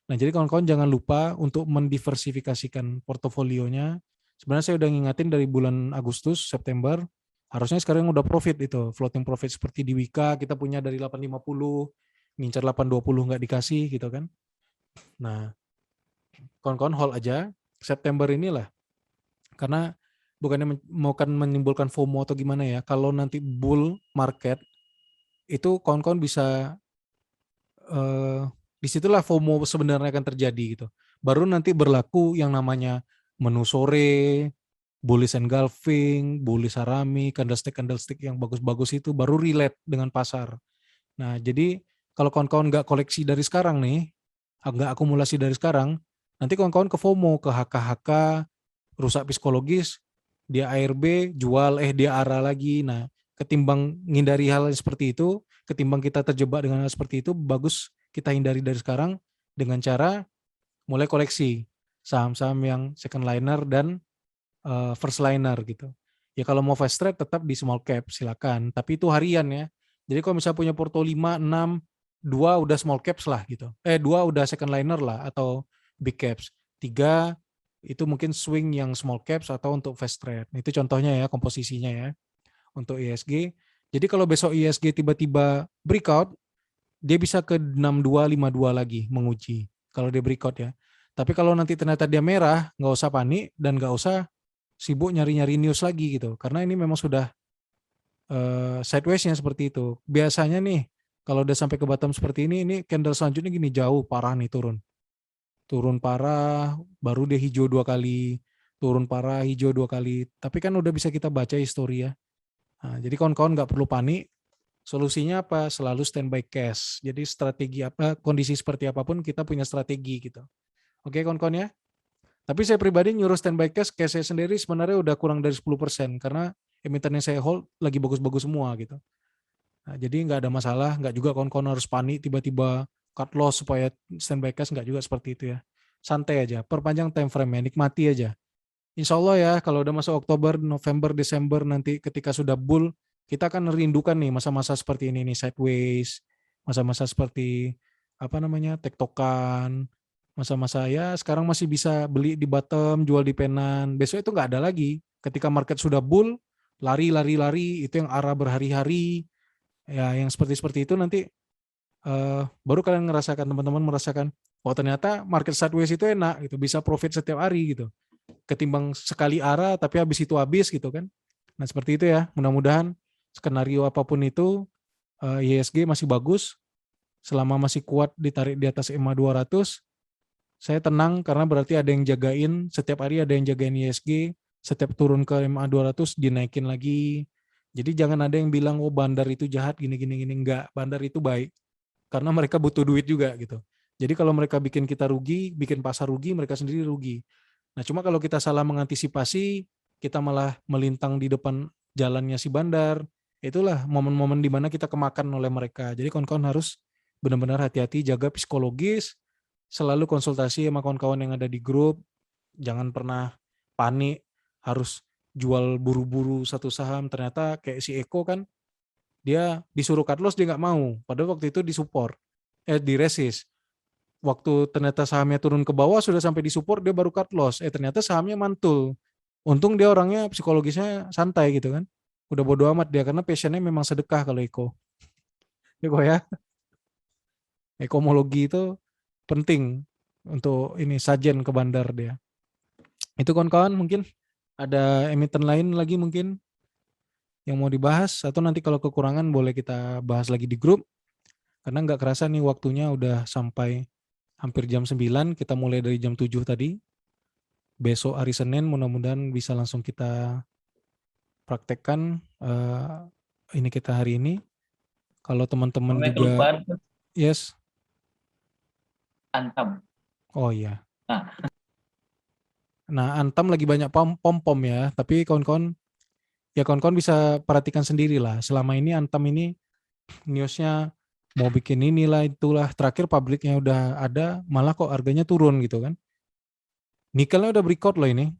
Nah, jadi kawan-kawan jangan lupa untuk mendiversifikasikan portofolionya. Sebenarnya saya udah ngingatin dari bulan Agustus, September, harusnya sekarang udah profit itu, floating profit seperti di Wika, kita punya dari 850, ngincar 820 nggak dikasih gitu kan. Nah, kawan-kawan hold aja September inilah. Karena bukannya mau kan menimbulkan FOMO atau gimana ya. Kalau nanti bull market itu kawan-kawan bisa disitulah FOMO sebenarnya akan terjadi gitu. Baru nanti berlaku yang namanya menu sore, bullish engulfing, bullish harami, candlestick yang bagus-bagus itu baru relate dengan pasar. Nah, jadi kalau kawan-kawan nggak koleksi dari sekarang nih, nggak akumulasi dari sekarang, nanti kawan-kawan ke FOMO, ke HK-HK, rusak psikologis, dia ARB, jual, dia ARA lagi. Nah, ketimbang ngindari hal seperti itu, ketimbang kita terjebak dengan hal seperti itu, bagus kita hindari dari sekarang dengan cara mulai koleksi saham-saham yang second liner dan first liner gitu. Ya kalau mau fast trade tetap di small cap silakan, tapi itu harian ya. Jadi kalau misalnya punya porto 5, 6, 2 udah small caps lah gitu. 2 udah second liner lah atau big caps. 3 itu mungkin swing yang small caps atau untuk fast trade. Itu contohnya ya komposisinya ya untuk ISG. Jadi kalau besok ISG tiba-tiba breakout, dia bisa ke 62, 52 lagi menguji kalau dia breakout ya. Tapi kalau nanti ternyata dia merah, nggak usah panik dan nggak usah sibuk nyari-nyari news lagi gitu. Karena ini memang sudah sideways-nya seperti itu. Biasanya nih kalau udah sampai ke bottom seperti ini candle selanjutnya gini jauh parah nih turun. Turun parah, baru dia hijau 2 kali, turun parah, hijau 2 kali. Tapi kan udah bisa kita baca histori ya. Nah, jadi kawan-kawan nggak perlu panik. Solusinya apa? Selalu standby cash. Jadi strategi apa, kondisi seperti apapun kita punya strategi gitu. Oke kawan-kawan ya. Tapi saya pribadi nyuruh standby cash saya sendiri sebenarnya udah kurang dari 10% karena emiten yang saya hold lagi bagus-bagus semua gitu. Nah, jadi nggak ada masalah, nggak juga kawan-kawan harus panik tiba-tiba cut loss supaya standby cash, nggak juga seperti itu ya. Santai aja, perpanjang time frame ya, nikmati aja. Insya Allah ya kalau udah masuk Oktober, November, Desember nanti ketika sudah bull, kita akan merindukan nih masa-masa seperti ini nih, sideways, masa-masa seperti apa namanya, tektokan, masa-masa ya sekarang masih bisa beli di bottom, jual di penan, besok itu nggak ada lagi. Ketika market sudah bull, lari, itu yang arah berhari-hari, ya yang seperti itu nanti baru kalian ngerasakan, teman-teman merasakan, oh ternyata market sideways itu enak gitu, bisa profit setiap hari gitu, ketimbang sekali arah tapi habis itu habis gitu kan. Nah seperti itu ya, mudah-mudahan skenario apapun itu ISG masih bagus, selama masih kuat ditarik di atas EMA 200, saya tenang karena berarti ada yang jagain, setiap hari ada yang jagain ISG, setiap turun ke EMA 200 dinaikin lagi. Jadi jangan ada yang bilang oh bandar itu jahat gini, enggak, bandar itu baik. Karena mereka butuh duit juga gitu. Jadi kalau mereka bikin kita rugi, bikin pasar rugi, mereka sendiri rugi. Nah cuma kalau kita salah mengantisipasi, kita malah melintang di depan jalannya si bandar, itulah momen-momen di mana kita kemakan oleh mereka. Jadi kawan-kawan harus benar-benar hati-hati, jaga psikologis, selalu konsultasi sama kawan-kawan yang ada di grup, jangan pernah panik, harus jual buru-buru satu saham, ternyata kayak si Eko kan, dia disuruh cut loss dia nggak mau, padahal waktu itu disupport, di resist. Waktu ternyata sahamnya turun ke bawah sudah sampai di support dia baru cut loss, ternyata sahamnya mantul. Untung dia orangnya psikologisnya santai gitu kan, udah bodo amat dia karena passionnya memang sedekah kalau Eko. Eko ya, ekomologi itu penting untuk ini sajen ke bandar dia. Itu kawan-kawan, mungkin ada emiten lain lagi mungkin yang mau dibahas, atau nanti kalau kekurangan boleh kita bahas lagi di grup, karena nggak kerasa nih waktunya udah sampai hampir jam 9, kita mulai dari jam 7 tadi. Besok hari Senin mudah-mudahan bisa langsung kita praktekkan ini kita hari ini. Kalau teman-teman juga yes. Antam. Oh iya. Nah, Antam lagi banyak pom-pom ya, tapi kawan-kawan bisa perhatikan sendiri lah. Selama ini Antam ini newsnya mau bikin inilah itulah, terakhir pabriknya udah ada, malah kok harganya turun gitu kan. Nikelnya udah breakout loh ini.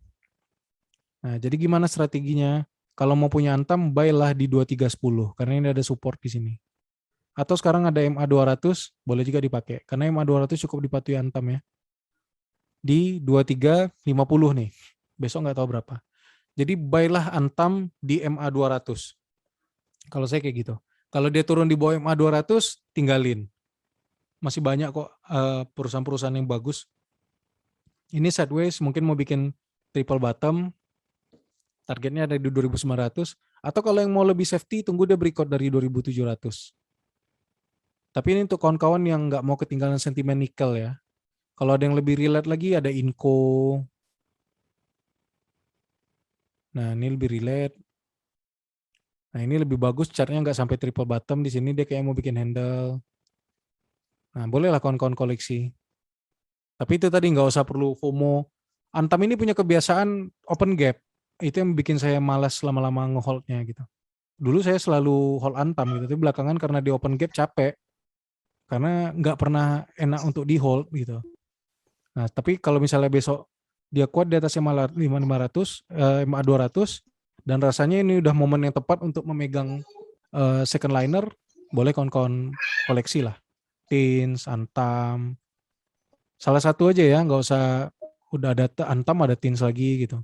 Nah, jadi gimana strateginya? Kalau mau punya Antam, buy lah di 2310 karena ini ada support di sini. Atau sekarang ada MA 200, boleh juga dipakai karena MA 200 cukup dipatuhi Antam ya. Di 2350 nih. Besok nggak tahu berapa. Jadi buy lah Antam di MA 200. Kalau saya kayak gitu. Kalau dia turun di bawah MA 200, tinggalin. Masih banyak kok perusahaan-perusahaan yang bagus. Ini sideways, mungkin mau bikin triple bottom. Targetnya ada di 2.900. Atau kalau yang mau lebih safety, tunggu dia breakout dari 2.700. Tapi ini untuk kawan-kawan yang nggak mau ketinggalan sentimen nikel ya. Kalau ada yang lebih relate lagi, ada Inco. Nah, ini lebih relate. Nah, ini lebih bagus, chartnya nggak sampai triple bottom. Di sini dia kayak mau bikin handle. Nah, bolehlah kawan-kawan koleksi. Tapi itu tadi nggak usah perlu FOMO. Antam ini punya kebiasaan open gap. Itu yang bikin saya malas lama-lama ngeholdnya gitu. Dulu saya selalu hold Antam gitu, tapi belakangan karena di open gap capek. Karena nggak pernah enak untuk di hold gitu. Nah, tapi kalau misalnya besok dia kuat di atas MA 200 dan rasanya ini udah momen yang tepat untuk memegang second liner, boleh kawan-kawan koleksi lah. Tins, Antam. Salah satu aja ya, nggak usah udah ada Antam, ada Tins lagi gitu.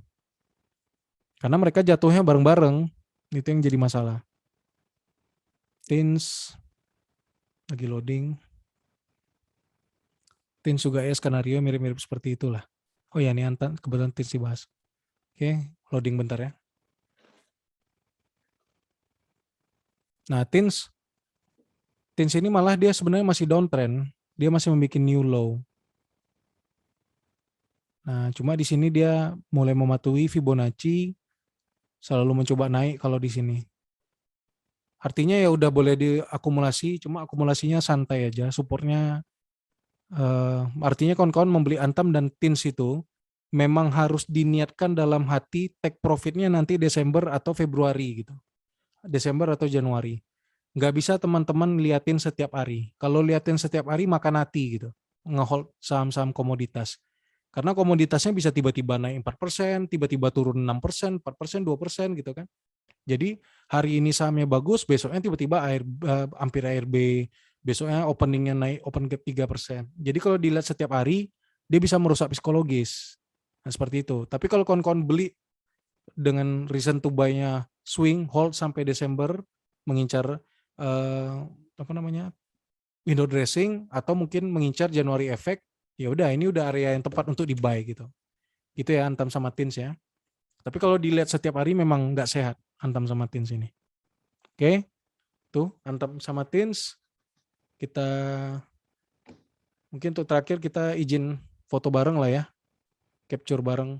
Karena mereka jatuhnya bareng-bareng, itu yang jadi masalah. Tins lagi loading. Tins juga ya skenario mirip-mirip seperti itulah. Oh ya, ini Antam kebetulan Tins dibahas. Oke, loading bentar ya. Nah, Tins ini malah dia sebenarnya masih downtrend, dia masih membuat new low. Nah, cuma di sini dia mulai mematuhi Fibonacci, selalu mencoba naik kalau di sini. Artinya ya udah boleh diakumulasi, cuma akumulasinya santai aja. Supportnya, artinya kawan-kawan membeli Antam dan Tins itu memang harus diniatkan dalam hati take profitnya nanti Desember atau Februari gitu. Desember atau Januari. Nggak bisa teman-teman liatin setiap hari. Kalau liatin setiap hari makan hati gitu. Ngehold saham-saham komoditas. Karena komoditasnya bisa tiba-tiba naik 4%, tiba-tiba turun 6%, 4%, 2% gitu kan. Jadi hari ini sahamnya bagus, besoknya tiba-tiba hampir ARB, besoknya openingnya naik open gap 3%. Jadi kalau dilihat setiap hari, dia bisa merusak psikologis. Nah, seperti itu. Tapi kalau kawan-kawan beli dengan reason to buy-nya swing, hold sampai Desember, mengincar window dressing, atau mungkin mengincar Januari effect, ya udah ini udah area yang tepat untuk di-buy gitu. Itu ya Antam sama Tins ya. Tapi kalau dilihat setiap hari memang nggak sehat Antam sama Tins ini. Oke, tuh Antam sama Tins. Kita mungkin untuk terakhir kita izin foto bareng lah ya, capture bareng.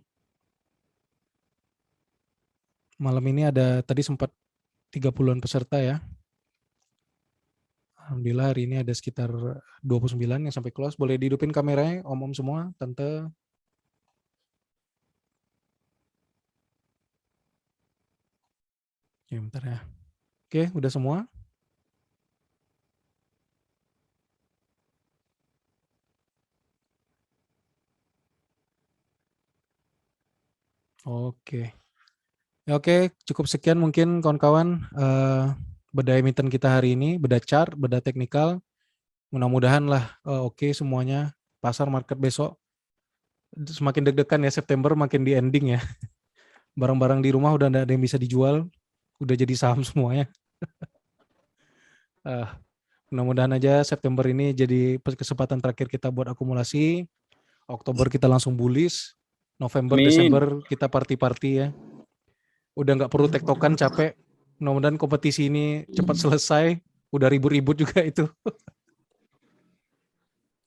Malam ini ada tadi sempat 30-an peserta ya. Alhamdulillah hari ini ada sekitar 29 yang sampai close. Boleh dihidupin kameranya, om-om semua, tante. Ya, bentar ya. Oke, udah semua? Oke. Ya, oke, cukup sekian mungkin kawan-kawan beda emiten kita hari ini, beda chart, beda teknikal. Mudah-mudahan lah oke semuanya. Pasar market besok semakin deg-degan ya, September makin di ending ya. Barang-barang di rumah udah ada yang bisa dijual, udah jadi saham semuanya. Mudah-mudahan aja September ini jadi kesempatan terakhir kita buat akumulasi. Oktober kita langsung bullish. November, Desember kita party-party ya. Udah nggak perlu tektokan, capek. Mudah-mudahan kompetisi ini cepat selesai. Udah ribut-ribut juga itu.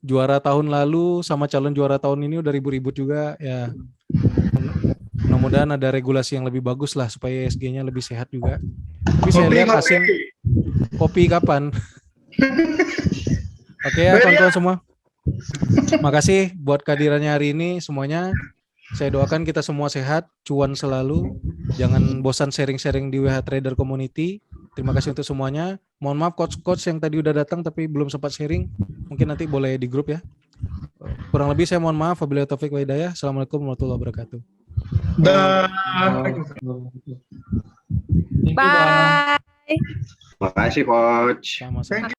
Juara tahun lalu sama calon juara tahun ini udah ribut-ribut juga ya. Mudah-mudahan ada regulasi yang lebih bagus lah supaya ESG-nya lebih sehat juga. Tapi saya lihat hasil kopi kapan? Oke ya kawan-kawan semua. Makasih buat kehadirannya hari ini semuanya. Saya doakan kita semua sehat, cuan selalu. Jangan bosan sharing-sharing di WH Trader Community. Terima kasih untuk semuanya. Mohon maaf coach-coach yang tadi udah datang tapi belum sempat sharing. Mungkin nanti boleh di grup ya. Kurang lebih saya mohon maaf. Wabillahi taufiq wa hidayah. Assalamualaikum warahmatullahi wabarakatuh. Bye. Makasih coach. Sama-sama.